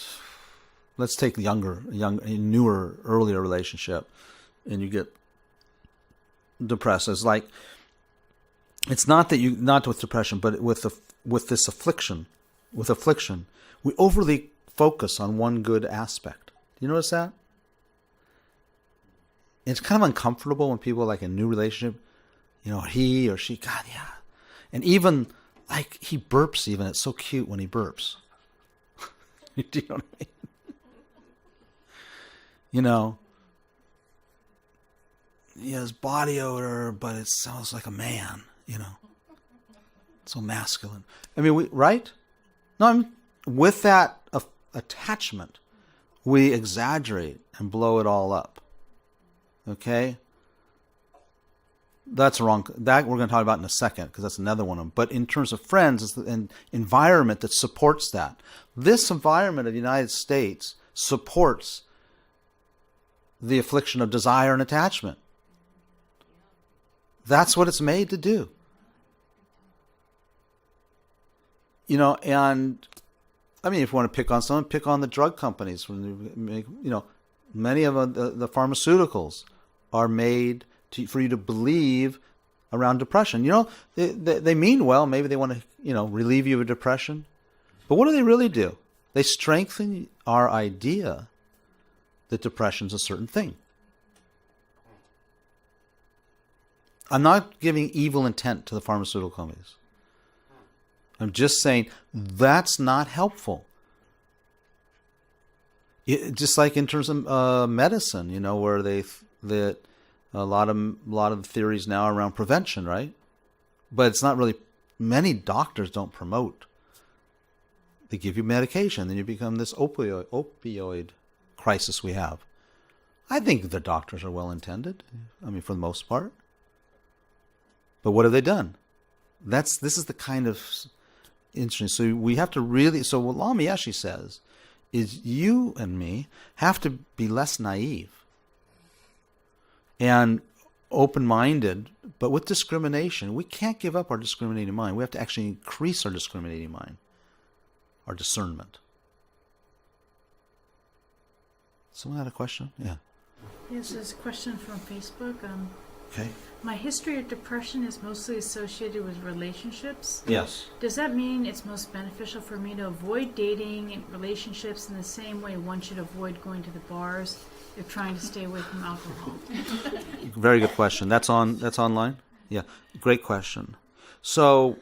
Let's take a newer, earlier relationship, and you get depressed. It's like, it's not that not with depression, but with this affliction. With affliction, we overly focus on one good aspect. Do you notice that? It's kind of uncomfortable when people are like in a new relationship, you know, he or she, God, yeah. And even like he burps even. It's so cute when he burps. Do you know what I mean? You know, he has body odor, but it sounds like a man, you know. So masculine. I mean, right? No, with that attachment, we exaggerate and blow it all up. Okay? That's wrong. That we're going to talk about in a second, because that's another one of them. But in terms of friends, it's an environment that supports that. This environment of the United States supports the affliction of desire and attachment. That's what it's made to do. You know, and I mean, if you want to pick on someone, pick on the drug companies. When they make, you know, many of the pharmaceuticals are made for you to believe around depression. You know, they mean well. Maybe they want to, you know, relieve you of depression. But what do they really do? They strengthen our idea that depression is a certain thing. I'm not giving evil intent to the pharmaceutical companies. I'm just saying that's not helpful. Just like in terms of medicine, you know, where that a lot of theories now around prevention, right? But it's not really. Many doctors don't promote. They give you medication, then you become this opioid crisis we have. I think the doctors are well intended. I mean, for the most part. But what have they done? This is the kind of interesting. So we have to really. So what Lama Yeshe says is you and me have to be less naive and open-minded, but with discrimination. We can't give up our discriminating mind. We have to actually increase our discriminating mind, our discernment. Someone had a question? Yeah. Yes, there's a question from Facebook. Okay. My history of depression is mostly associated with relationships. Yes. Does that mean it's most beneficial for me to avoid dating and relationships in the same way one should avoid going to the bars if trying to stay away from alcohol? Very good question. That's online? Yeah. Great question. So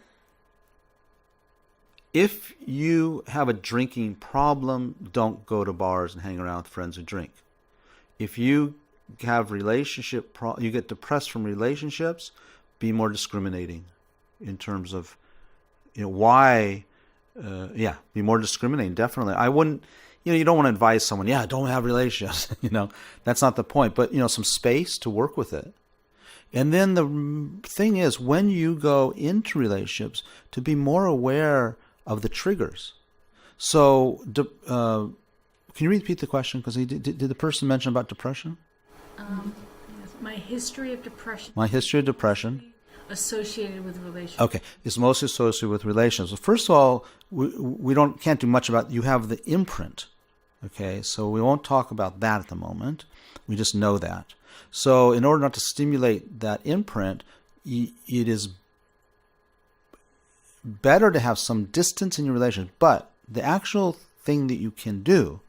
if you have a drinking problem, don't go to bars and hang around with friends who drink. If you have you get depressed from relationships, be more discriminating in terms of, why. Be more discriminating. Definitely. I wouldn't. You don't want to advise someone. Yeah, don't have relationships. That's not the point. But some space to work with it. And then the thing is, when you go into relationships, to be more aware of the triggers. So, can you repeat the question? Because did the person mention about depression? Yes. My history of depression. My history of depression. Associated with relationships. Okay, it's mostly associated with relations. So first of all, we can't do much about. You have the imprint. Okay, so we won't talk about that at the moment. We just know that. So in order not to stimulate that imprint, it is better to have some distance in your relations. But the actual thing that you can do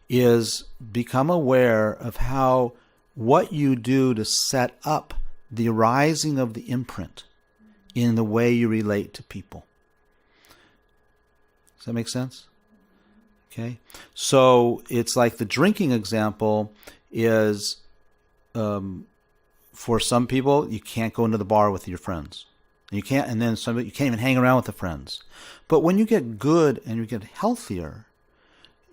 is become aware of what you do to set up the arising of the imprint in the way you relate to people. Does that make sense? Okay. So it's like the drinking example is, for some people, you can't go into the bar with your friends. You can't even hang around with the friends. But when you get good and you get healthier,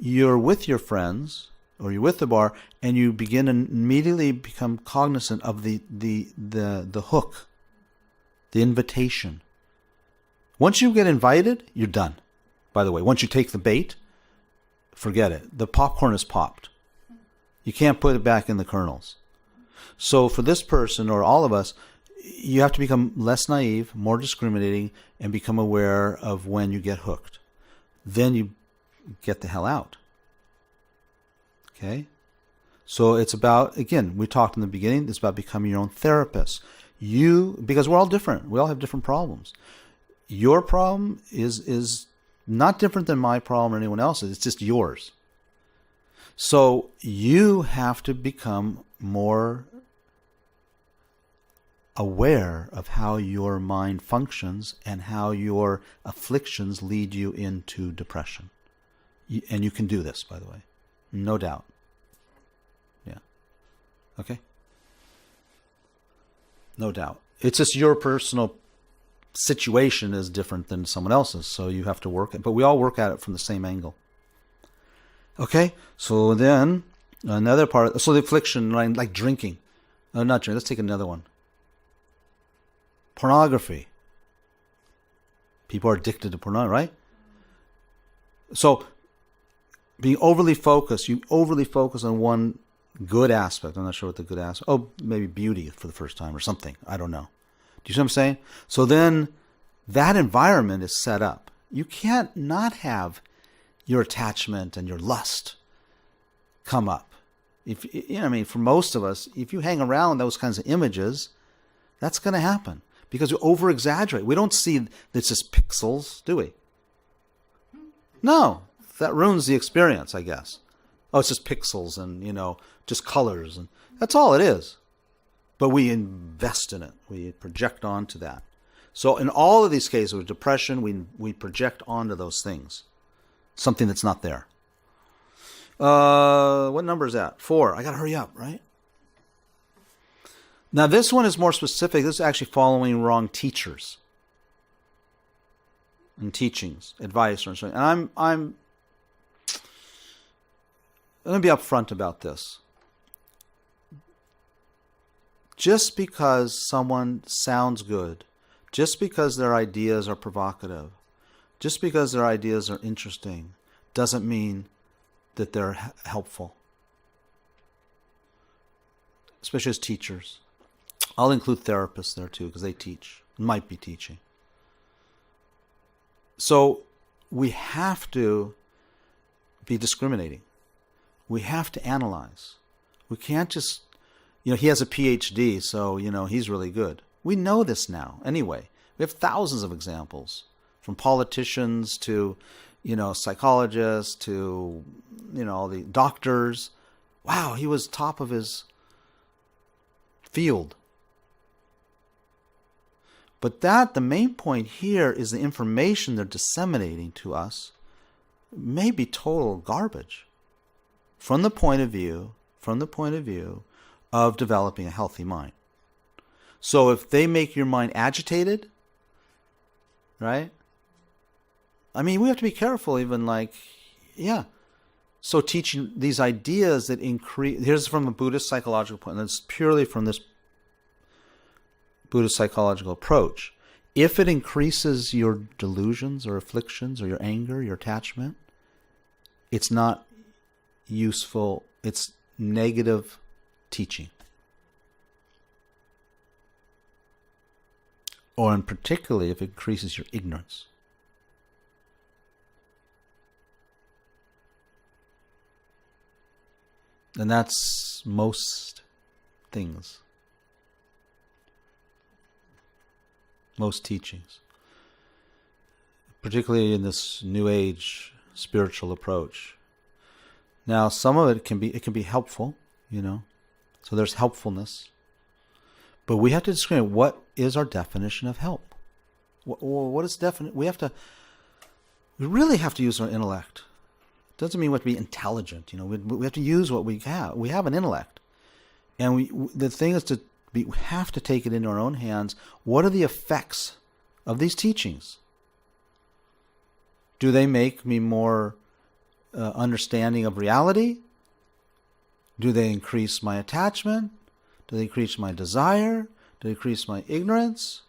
you're with your friends or you're with the bar, and you begin to immediately become cognizant of the hook, the invitation. Once you get invited, you're done. By the way, once you take the bait, forget it. The popcorn is popped. You can't put it back in the kernels. So for this person or all of us, you have to become less naive, more discriminating, and become aware of when you get hooked. Then you get the hell out. Okay? So it's about, again, we talked in the beginning, it's about becoming your own therapist. Because we're all different. We all have different problems. Your problem is not different than my problem or anyone else's. It's just yours. So you have to become more aware of how your mind functions and how your afflictions lead you into depression. And you can do this, by the way. No doubt. Yeah. Okay? No doubt. It's just your personal situation is different than someone else's, so you have to work it. But we all work at it from the same angle. Okay? So then, another part, so the affliction, like drinking. Not drinking, let's take another one. Pornography. People are addicted to pornography, right? So, being overly focused, you overly focus on one good aspect. I'm not sure what the good aspect. Oh, maybe beauty for the first time or something. I don't know. Do you see what I'm saying? So then that environment is set up. You can't not have your attachment and your lust come up. For most of us, if you hang around those kinds of images, that's going to happen because we over-exaggerate. We don't see it's just pixels, do we? No. That ruins the experience, I guess. Oh, it's just pixels and, just colors. And that's all it is. But we invest in it. We project onto that. So in all of these cases with depression, we project onto those things. Something that's not there. What number is that? 4. I got to hurry up, right? Now this one is more specific. This is actually following wrong teachers and teachings, advice, or something. And I'm going to be upfront about this. Just because someone sounds good, just because their ideas are provocative, just because their ideas are interesting, doesn't mean that they're helpful, especially as teachers. I'll include therapists there too, because they teach, might be teaching. So we have to be discriminating. We have to analyze. We can't just, he has a PhD, so, he's really good. We know this now anyway. We have thousands of examples, from politicians to, psychologists to, all the doctors. Wow, he was top of his field. But the main point here is the information they're disseminating to us may be total garbage from the point of view of developing a healthy mind. So if they make your mind agitated, right? I mean, we have to be careful, even So teaching these ideas that increase, here's from a Buddhist psychological point, and it's purely from this Buddhist psychological approach. If it increases your delusions or afflictions or your anger, your attachment, it's not useful. It's negative teaching. Or in particularly if it increases your ignorance. And that's most things. Most teachings. Particularly in this New Age spiritual approach. Now, some of it can be helpful, So there's helpfulness. But we have to discriminate what is our definition of help. What is definite? We really have to use our intellect. It doesn't mean we have to be intelligent. We have to use what we have. We have an intellect, and the thing is we have to take it into our own hands. What are the effects of these teachings? Do they make me more understanding of reality? Do they increase my attachment? Do they increase my desire? Do they increase my ignorance?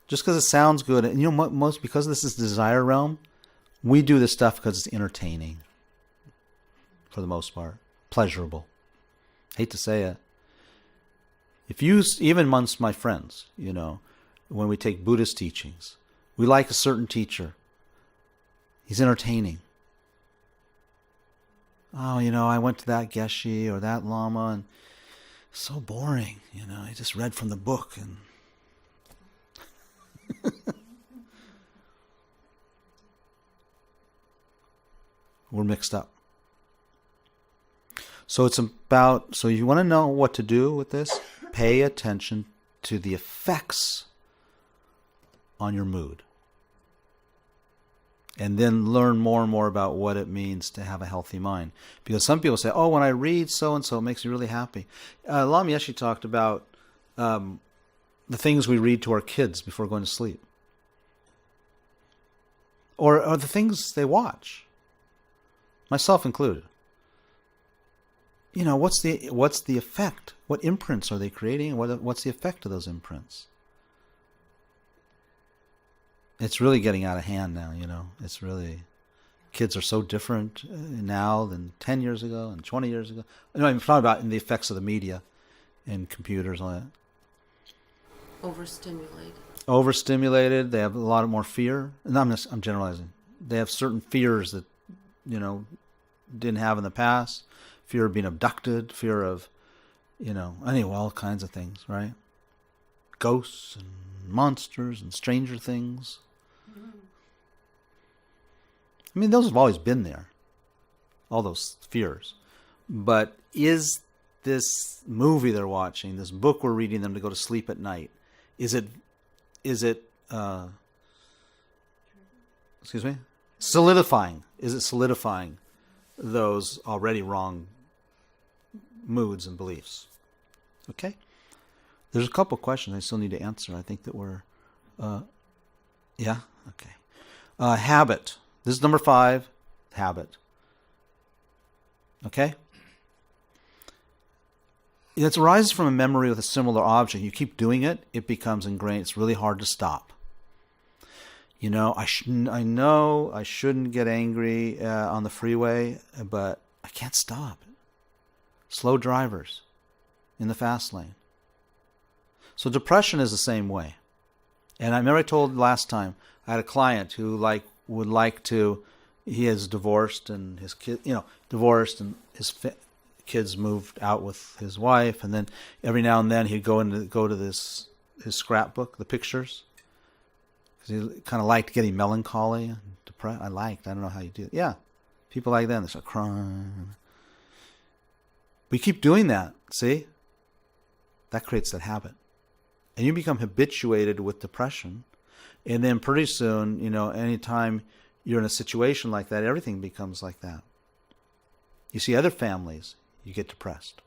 Just because it sounds good, and most because this is desire realm, we do this stuff because it's entertaining. For the most part, pleasurable. Hate to say it. Even amongst my friends, when we take Buddhist teachings, we like a certain teacher. He's entertaining. Oh, I went to that Geshe or that Lama, and so boring. I just read from the book and. We're mixed up. So you want to know what to do with this? Pay attention to the effects on your mood. And then learn more and more about what it means to have a healthy mind. Because some people say, when I read so-and-so, it makes me really happy. Lama Yeshe talked about the things we read to our kids before going to sleep. Or the things they watch. Myself included. What's the effect? What imprints are they creating? What's the effect of those imprints? It's really getting out of hand now, It's really, kids are so different now than 10 years ago and 20 years ago. I'm talking about the effects of the media and computers and all that. Overstimulated. They have a lot more fear. And I'm generalizing. They have certain fears that, didn't have in the past. Fear of being abducted. Fear of, all kinds of things, right? Ghosts and monsters and stranger things. I mean, those have always been there. All those fears. But is this movie they're watching, this book we're reading them to go to sleep at night, is it solidifying? Is it solidifying those already wrong moods and beliefs? Okay? There's a couple questions I still need to answer. I think that we're... yeah? Okay. Habit. This is number 5. Habit. Okay? It arises from a memory with a similar object. You keep doing it, it becomes ingrained. It's really hard to stop. You know, I know I shouldn't get angry on the freeway, but I can't stop. Slow drivers in the fast lane. So depression is the same way. And I remember I told last time, I had a client who would like to, he is divorced and his kid, divorced and his kids moved out with his wife, and then every now and then he'd go to his scrapbook, the pictures, because he kind of liked getting melancholy and depressed. I don't know how you do it. Yeah, people like that, they start crying. We keep doing that, see? That creates that habit. And you become habituated with depression. And then pretty soon, anytime you're in a situation like that, everything becomes like that. You see other families, you get depressed.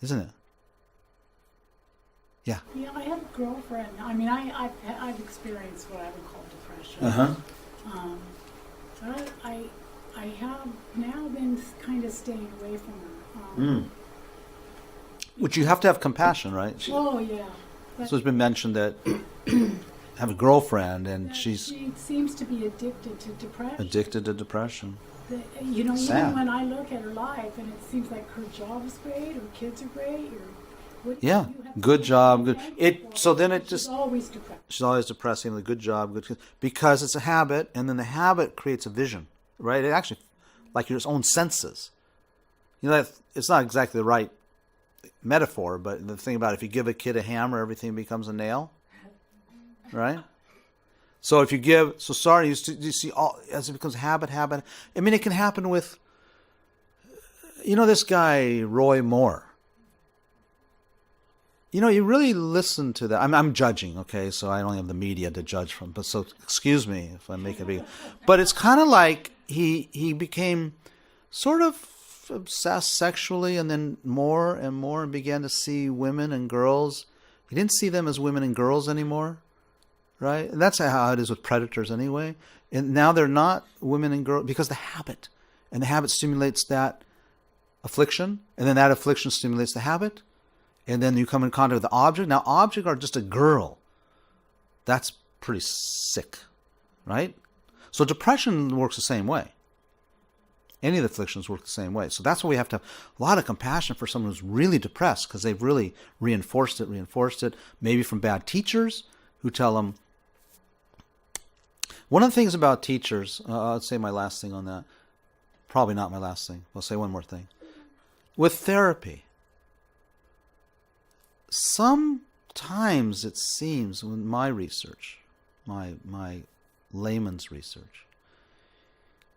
Isn't it? Yeah. Yeah, I have a girlfriend. I mean, I've experienced what I would call depression. So I have now been kind of staying away from her. Which you have to have compassion, right? Oh yeah. So it's been mentioned that have a girlfriend and she seems to be addicted to depression. Addicted to depression. Even Sad. when I look at her life, and it seems like her job is great, her kids are great, Yeah, good job, good. So then it just she's always depressed. she's always depressing. The good job, good, because it's a habit, and then the habit creates a vision, right? It actually, like your own senses. It's not exactly the right metaphor, but the thing about it, if you give a kid a hammer, everything becomes a nail, right? So if you give, you see all as it becomes habit. I mean, it can happen with, this guy Roy Moore. You really listen to that. I'm judging, okay? So I don't have the media to judge from. But so excuse me if I make it big. But it's kind of like he became sort of obsessed sexually, and then more and more, and began to see women and girls. He didn't see them as women and girls anymore, right? And that's how it is with predators anyway. And now they're not women and girls because the habit, and the habit stimulates that affliction, and then that affliction stimulates the habit. And then you come in contact with the object. Now, object are just a girl. That's pretty sick, right? So depression works the same way. Any of the afflictions work the same way. So that's why we have to have a lot of compassion for someone who's really depressed, because they've really reinforced it, maybe from bad teachers who tell them. One of the things about teachers, I'll say my last thing on that. Probably not my last thing. I'll say one more thing. With therapy, sometimes it seems, in my research, my layman's research,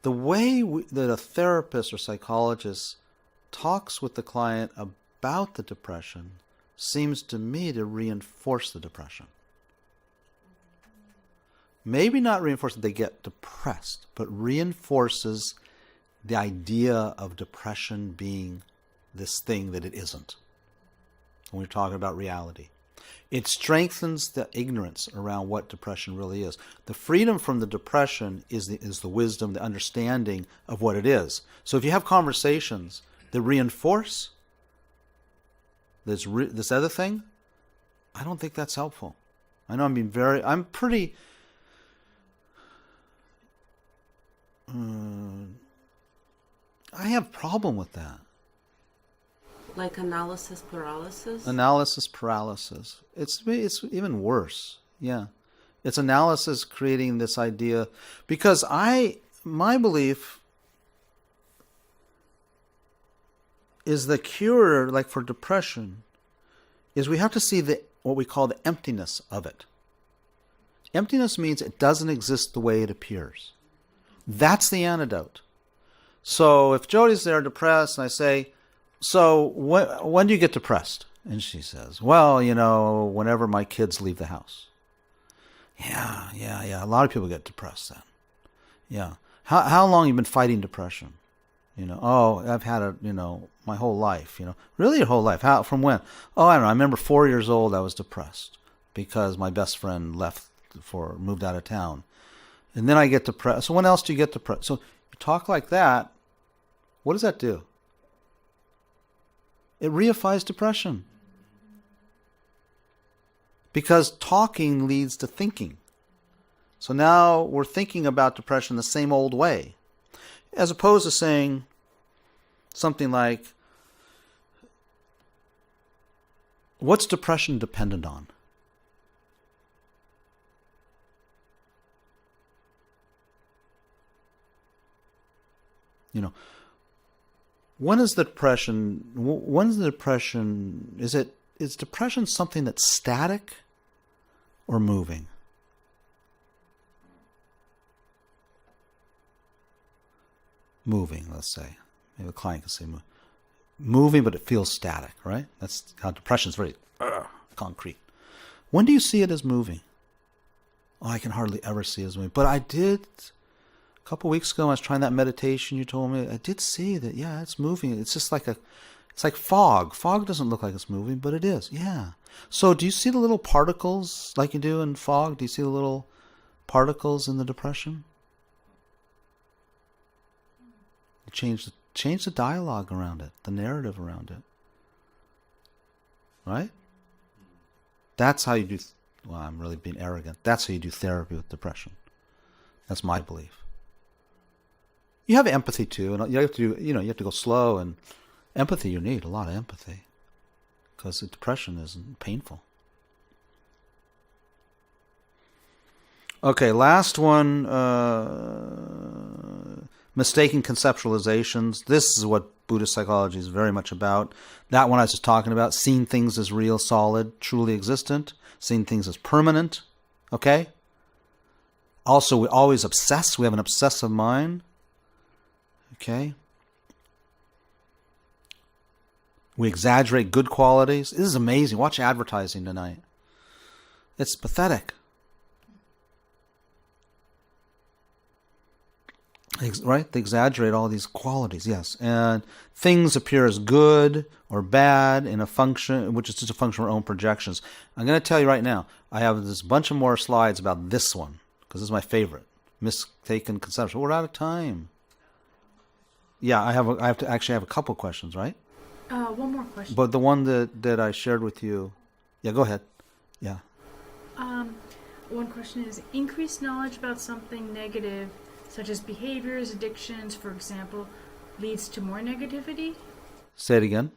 the way that a therapist or psychologist talks with the client about the depression seems to me to reinforce the depression. Maybe not reinforce that they get depressed, but reinforces the idea of depression being this thing that it isn't. When we're talking about reality, it strengthens the ignorance around what depression really is. The freedom from the depression is the wisdom, the understanding of what it is. So if you have conversations that reinforce this other thing, I don't think that's helpful. I know I'm pretty. I have a problem with that. Like analysis paralysis? Analysis paralysis. It's even worse. Yeah. It's analysis creating this idea. Because my belief is the cure, like for depression, is we have to see what we call the emptiness of it. Emptiness means it doesn't exist the way it appears. That's the antidote. So if Jody's there depressed and I say, so when do you get depressed? And she says, well, whenever my kids leave the house. Yeah. A lot of people get depressed then. Yeah. How long have you been fighting depression? Oh, I've had it, my whole life, Really your whole life? How, from when? Oh, I don't know. I remember 4 years old I was depressed because my best friend moved out of town. And then I get depressed. So when else do you get depressed? So you talk like that, what does that do? It reifies depression. Because talking leads to thinking. So now we're thinking about depression the same old way, as opposed to saying something like, what's depression dependent on? You know, is depression something that's static or moving? Moving, let's say. Maybe a client can say moving, but it feels static, right? That's how depression is very concrete. When do you see it as moving? Oh, I can hardly ever see it as moving. But I did, a couple weeks ago, I was trying that meditation you told me. I did see that, yeah, it's moving. It's just like it's like fog. Fog doesn't look like it's moving, but it is, yeah. So do you see the little particles like you do in fog? Do you see the little particles in the depression? Change the dialogue around it, the narrative around it. Right? That's how you do, well, I'm really being arrogant. That's how you do therapy with depression. That's my belief. You have empathy too, and you have to go slow, and empathy, you need a lot of empathy. Because depression is painful. Okay, last one, mistaken conceptualizations. This is what Buddhist psychology is very much about. That one I was just talking about, seeing things as real, solid, truly existent, seeing things as permanent. Okay? Also, we always obsess. We have an obsessive mind. Okay? We exaggerate good qualities. This is amazing. Watch advertising tonight. It's pathetic. Right? They exaggerate all these qualities, yes. And things appear as good or bad in a function, which is just a function of our own projections. I'm going to tell you right now, I have this bunch of more slides about this one, because this is my favorite. Mistaken conception. We're out of time. Yeah, I have a couple questions, right? One more question. But the one that I shared with you, yeah, go ahead. Yeah. One question is, increased knowledge about something negative, such as behaviors, addictions, for example, leads to more negativity? Say it again.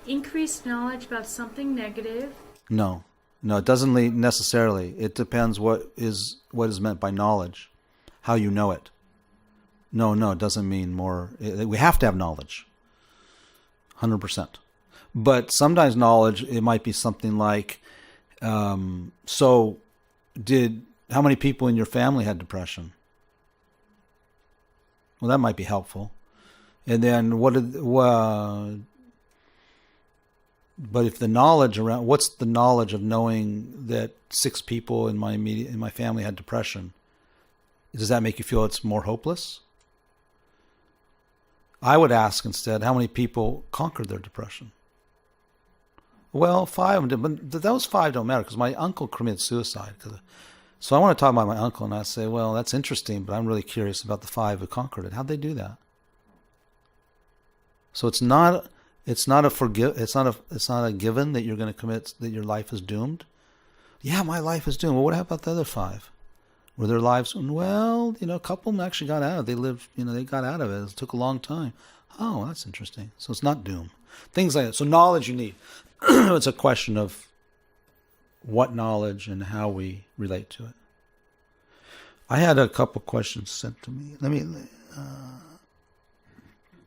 Increased knowledge about something negative. No, it doesn't lead necessarily. It depends what is meant by knowledge, how you know it. No, it doesn't mean more. We have to have knowledge, 100%. But sometimes knowledge, it might be something like, how many people in your family had depression? Well, that might be helpful. And then but if the knowledge around, what's the knowledge of knowing that 6 people in my family had depression? Does that make you feel it's more hopeless? I would ask instead, how many people conquered their depression? Well, 5 of them did, but those 5 don't matter because my uncle committed suicide. So I want to talk about my uncle, and I say, well, that's interesting, but I'm really curious about the 5 who conquered it. How'd they do that? So it's not a given that you're going to commit, that your life is doomed. Yeah, my life is doomed. Well, what about the other 5? Were their lives? Well, a couple of them actually got out of it. They lived, they got out of it. It took a long time. Oh, that's interesting. So it's not doom. Things like that. So knowledge you need. It's a question of what knowledge and how we relate to it. I had a couple questions sent to me. Let me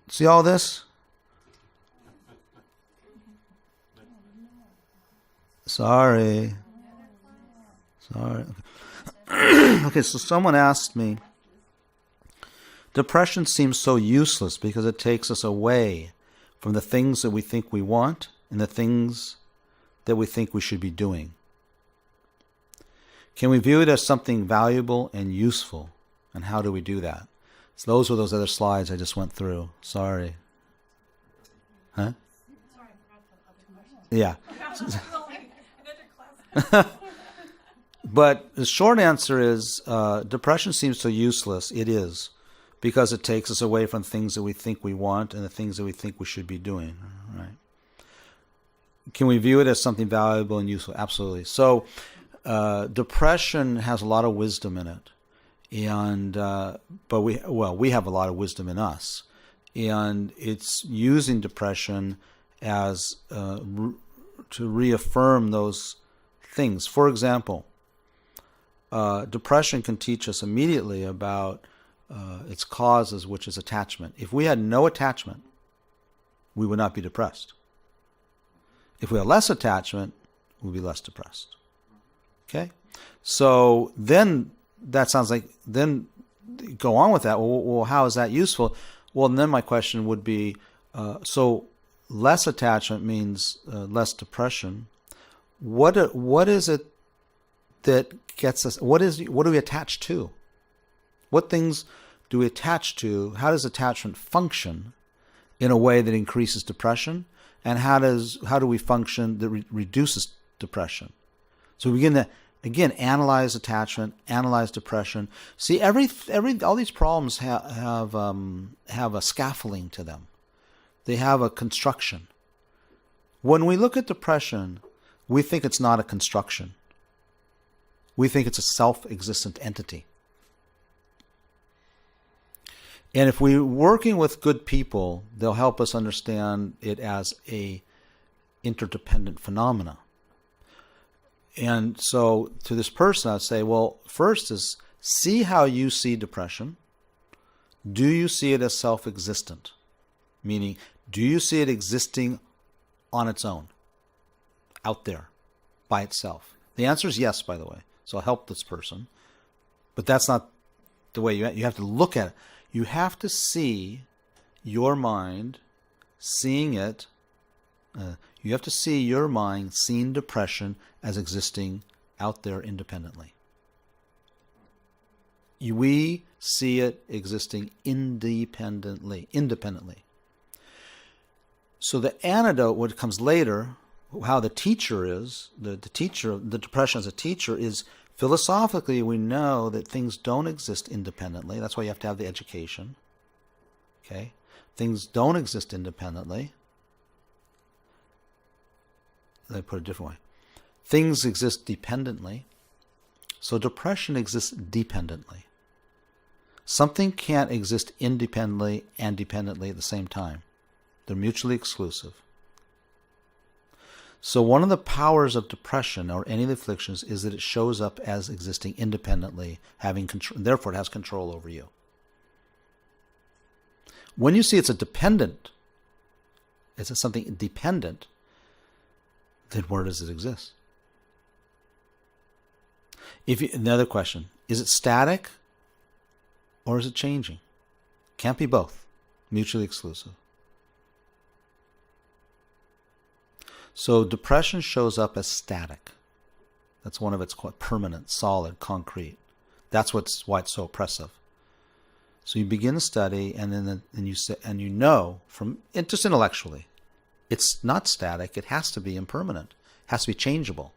see all this. Sorry. Okay, so someone asked me, depression seems so useless because it takes us away from the things that we think we want and the things that we think we should be doing. Can we view it as something valuable and useful? And how do we do that? So those were those other slides I just went through. Sorry. Huh? Yeah. But the short answer is, depression seems so useless. It is, because it takes us away from things that we think we want and the things that we think we should be doing. Right? Can we view it as something valuable and useful? Absolutely. So depression has a lot of wisdom in it, and but we have a lot of wisdom in us, and it's using depression as to reaffirm those things. For example, depression can teach us immediately about its causes, which is attachment. If we had no attachment, we would not be depressed. If we had less attachment, we'd be less depressed. Okay? So then that sounds like, then go on with that. Well, how is that useful? Well, then my question would be, so less attachment means less depression. What is it that gets us, what do we attach to? What things do we attach to? How does attachment function in a way that increases depression? And how do we function that reduces depression? So we begin to, again, analyze attachment, analyze depression. See, all these problems have a scaffolding to them. They have a construction. When we look at depression, we think it's not a construction. We think it's a self-existent entity. And if we're working with good people, they'll help us understand it as a interdependent phenomena. And so to this person, I'd say, well, first is see how you see depression. Do you see it as self-existent? Meaning, do you see it existing on its own, out there, by itself? The answer is yes, by the way. So I'll help this person. But that's not the way you have to look at it. You have to see your mind seeing it. You have to see your mind seeing depression as existing out there independently. We see it existing independently. So the antidote, what comes later, how the teacher is, the depression as a teacher is, philosophically we know that things don't exist independently. That's why you have to have the education. Okay? Things don't exist independently. Let me put it a different way. Things exist dependently. So depression exists dependently. Something can't exist independently and dependently at the same time. They're mutually exclusive. So one of the powers of depression or any of the afflictions is that it shows up as existing independently, having control, therefore it has control over you. When you see it's something dependent, then where does it exist? Another question, is it static or is it changing? Can't be both, mutually exclusive. So depression shows up as static. That's one of its permanent, solid, concrete. That's why it's so oppressive. So you begin to study, and you know from just intellectually, it's not static. It has to be impermanent. It has to be changeable.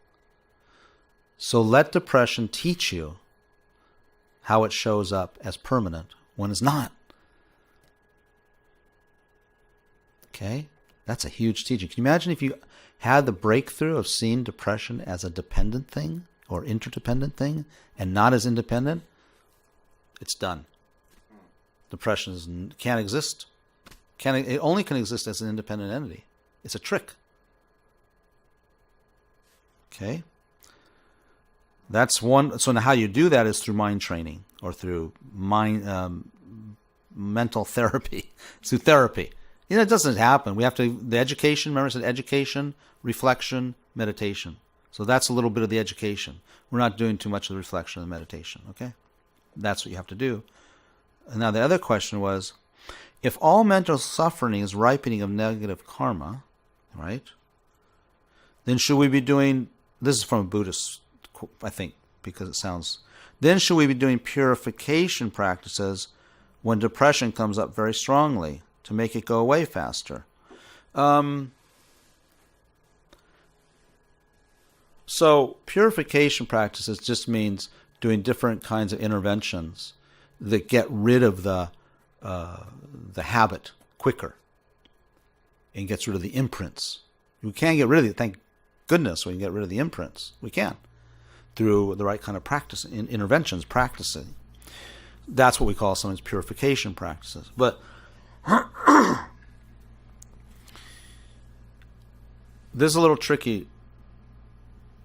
So let depression teach you how it shows up as permanent when it's not. Okay, that's a huge teaching. Can you imagine if you had the breakthrough of seeing depression as a dependent thing or interdependent thing and not as independent? It's done. Depression can't exist. It only can exist as an independent entity. It's a trick. Okay? That's one. So now how you do that is through mind training or through mental therapy. It's through therapy. It doesn't happen. We have to, the education, remember I said education, reflection, meditation. So that's a little bit of the education. We're not doing too much of the reflection and the meditation, okay? That's what you have to do. And now the other question was, if all mental suffering is ripening of negative karma, right, then should we be doing, this is from a Buddhist, I think, because it sounds, then should we be doing purification practices when depression comes up very strongly to make it go away faster? So purification practices just means doing different kinds of interventions that get rid of the habit quicker and gets rid of the imprints. We can't get rid of it. Thank goodness we can get rid of the imprints. We can. through the right kind of practice, interventions, practicing. That's what we call sometimes purification practices. But this is a little tricky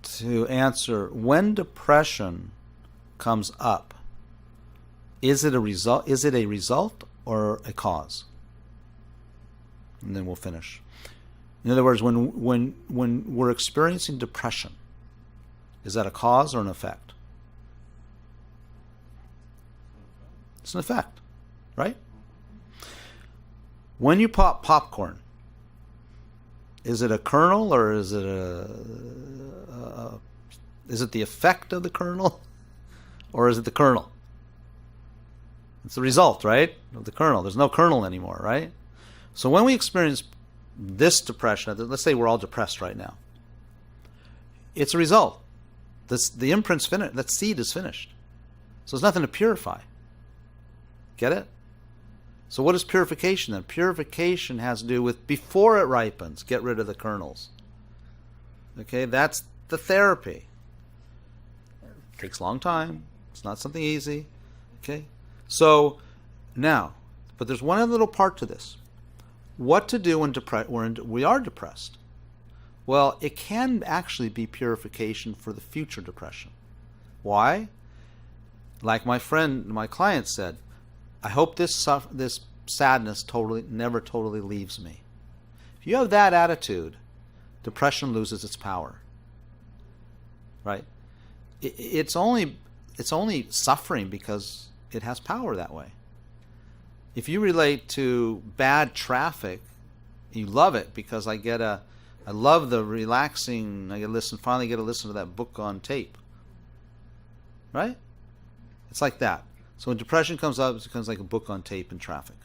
to answer. When depression comes up, is it a result? Is it a result or a cause? And then we'll finish. In other words, when we're experiencing depression, is that a cause or an effect? It's an effect, right? When you pop popcorn, is it a kernel or is it is it the effect of the kernel, or is it the kernel? It's the result, right, of the kernel. There's no kernel anymore, right? So when we experience this depression, let's say we're all depressed right now, it's a result. The imprint's finished. That seed is finished. So there's nothing to purify. Get it? So what is purification then? Purification has to do with before it ripens, get rid of the kernels. Okay, that's the therapy. It takes a long time. It's not something easy. Okay? So now, but there's one other little part to this. What to do when we are depressed? Well, it can actually be purification for the future depression. Why? Like my client said, I hope this sadness never totally leaves me. If you have that attitude, depression loses its power. Right? It's only suffering because it has power that way. If you relate to bad traffic, you love it because I love the relaxing. Finally get to listen to that book on tape. Right? It's like that. So when depression comes up, it becomes like a book on tape in traffic.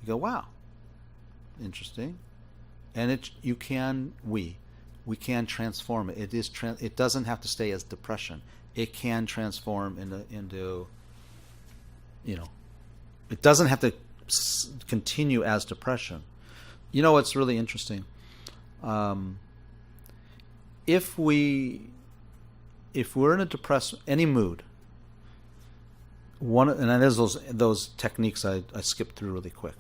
You go, wow, interesting, and we can transform it. It doesn't have to stay as depression. It can transform into it doesn't have to continue as depression. You know what's really interesting? If we're in a depressed any mood, and there's those techniques I skipped through really quick,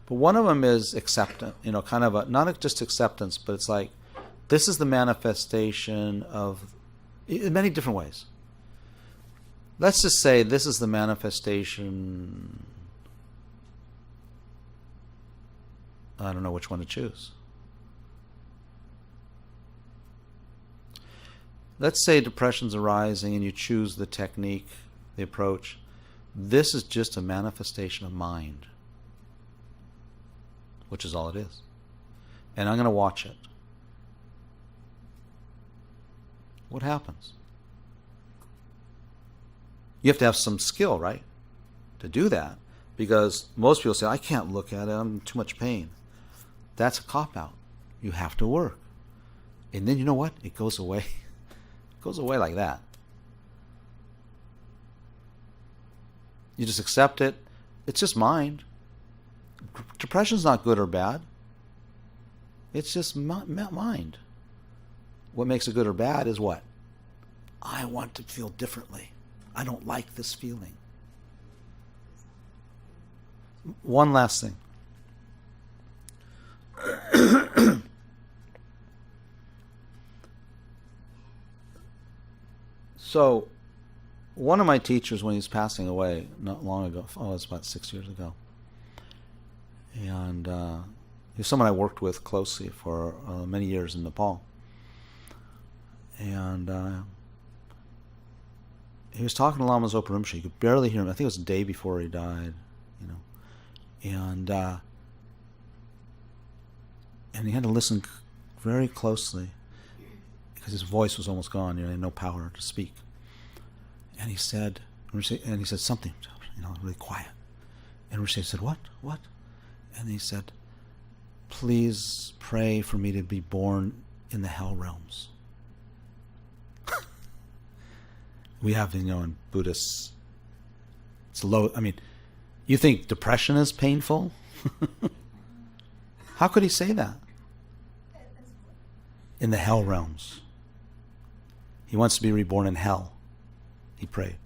but one of them is acceptance. Kind of not just acceptance, but it's like this is the manifestation of in many different ways. Let's just say this is the manifestation. I don't know which one to choose. Let's say depression's arising and you choose the technique, the approach. This is just a manifestation of mind, which is all it is. And I'm going to watch it. What happens? You have to have some skill, right, to do that, because most people say, I can't look at it, I'm in too much pain. That's a cop-out. You have to work. And then you know what? It goes away. It goes away like that. You just accept it. It's just mind. Depression's not good or bad. It's just mind. What makes it good or bad is what? I want to feel differently. I don't like this feeling. One last thing. So, one of my teachers, when he was passing away not long ago, it was about 6 years ago, and he was someone I worked with closely for many years in Nepal. And he was talking to Lama Zopa Rinpoche. You could barely hear him. I think it was the day before he died, and he had to listen very closely because his voice was almost gone. He had no power to speak. And he said something, really quiet. And Rinpoche said, "What? What?" And he said, "Please pray for me to be born in the hell realms." We have, in Buddhists, it's low. I mean, you think depression is painful? How could he say that? In the hell realms. He wants to be reborn in hell. He prayed.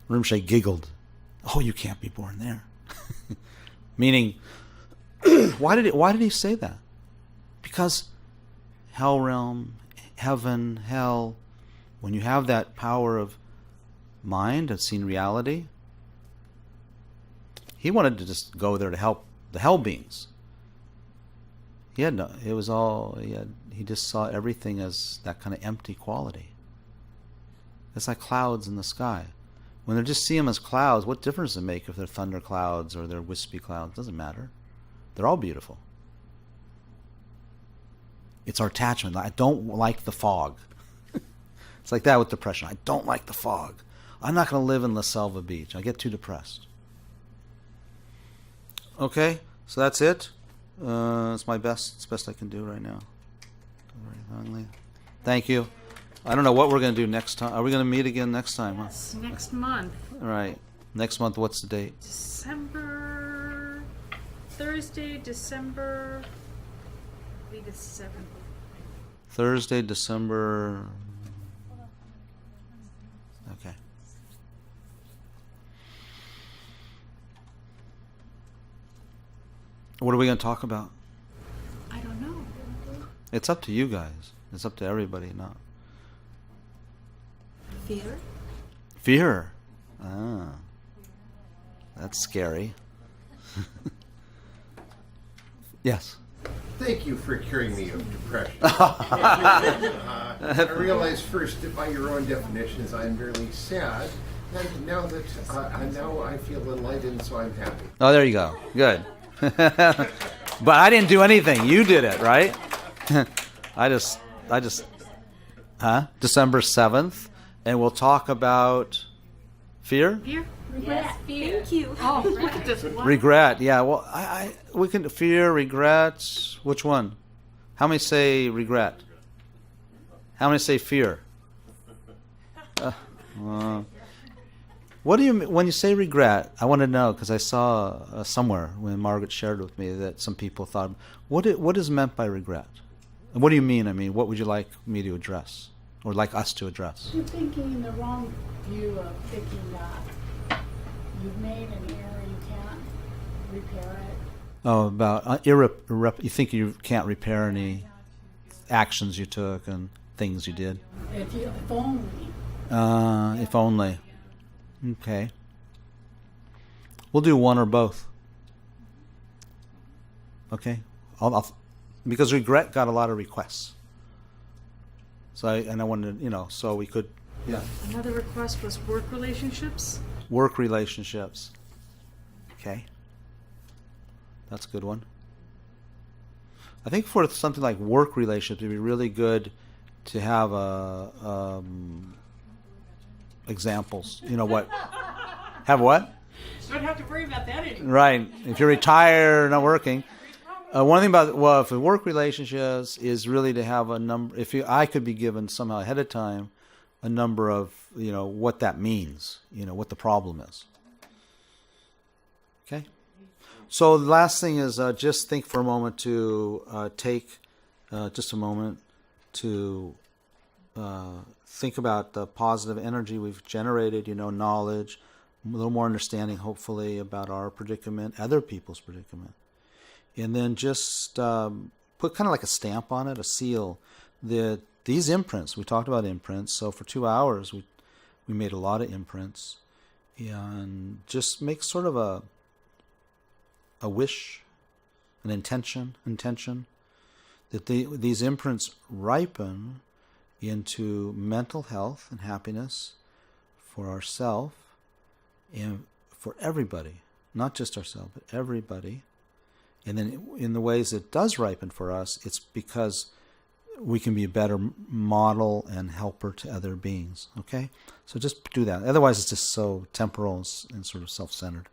Rinpoche giggled. Oh, you can't be born there. Meaning, why did he say that? Because hell realm, heaven, hell, when you have that power of mind and seen reality, he wanted to just go there to help the hell beings. He had no, it was all, he just saw everything as that kind of empty quality. It's like clouds in the sky. When they just see them as clouds, what difference does it make if they're thunder clouds or they're wispy clouds? It doesn't matter. They're all beautiful. It's our attachment. I don't like the fog. It's like that with depression. I don't like the fog. I'm not going to live in La Selva Beach. I get too depressed. Okay, so that's it. It's my best. It's the best I can do right now. Thank you. I don't know what we're going to do next time. Are we going to meet again next time? Huh? Yes, next month. All right. Next month, what's the date? Thursday, December, I believe it's 7th. Thursday, December. Okay. What are we going to talk about? I don't know. It's up to you guys. It's up to everybody, not. Fear? Fear. Ah. That's scary. Yes. Thank you for curing me of depression. I realize first that by your own definitions I'm very sad, and now that now I feel enlightened, so I'm happy. Oh, there you go. Good. But I didn't do anything. You did it, right? I just, December 7th, and we'll talk about fear? Fear? Regret. Thank you. Oh, look at this one. Regret. Yeah, well, we can fear, regret. Which one? How many say regret? How many say fear? What do you when you say regret? I want to know because I saw somewhere when Margaret shared with me that some people thought, what is meant by regret? And what do you mean? I mean, what would you like me to address, or like us to address? You're thinking the wrong view of thinking that you've made an error, you can't repair it. Oh, about you think you can't repair any actions you took and things you did. If only. If only. Okay. We'll do one or both. Okay. Because regret got a lot of requests. So I wanted, so we could, yeah. Another request was work relationships. Work relationships. Okay. That's a good one. I think for something like work relationships, it'd be really good to have examples. You know what? Have what? Don't have to worry about that anymore. Right. If you're retired, not working. One thing about for work relationships is really to have a number. I could be given somehow ahead of time a number of what that means. What the problem is. Okay. So the last thing is just think for a moment to take just a moment to think about the positive energy we've generated, knowledge, a little more understanding, hopefully, about our predicament, other people's predicament. And then just put kind of like a stamp on it, a seal. These imprints, we talked about imprints, so for 2 hours we made a lot of imprints. And just make sort of a wish, an intention that these imprints ripen into mental health and happiness for ourselves and for everybody, not just ourselves, but everybody. And then in the ways it does ripen for us, it's because we can be a better model and helper to other beings. Okay? So just do that. Otherwise, it's just so temporal and sort of self-centered.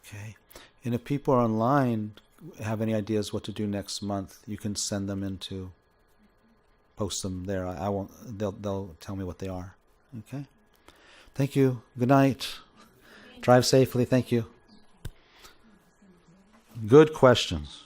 Okay. And if people are online, have any ideas what to do next month, you can send them post them there. I won't. They'll tell me what they are. Okay. Thank you. Good night. Drive safely. Thank you. Good questions.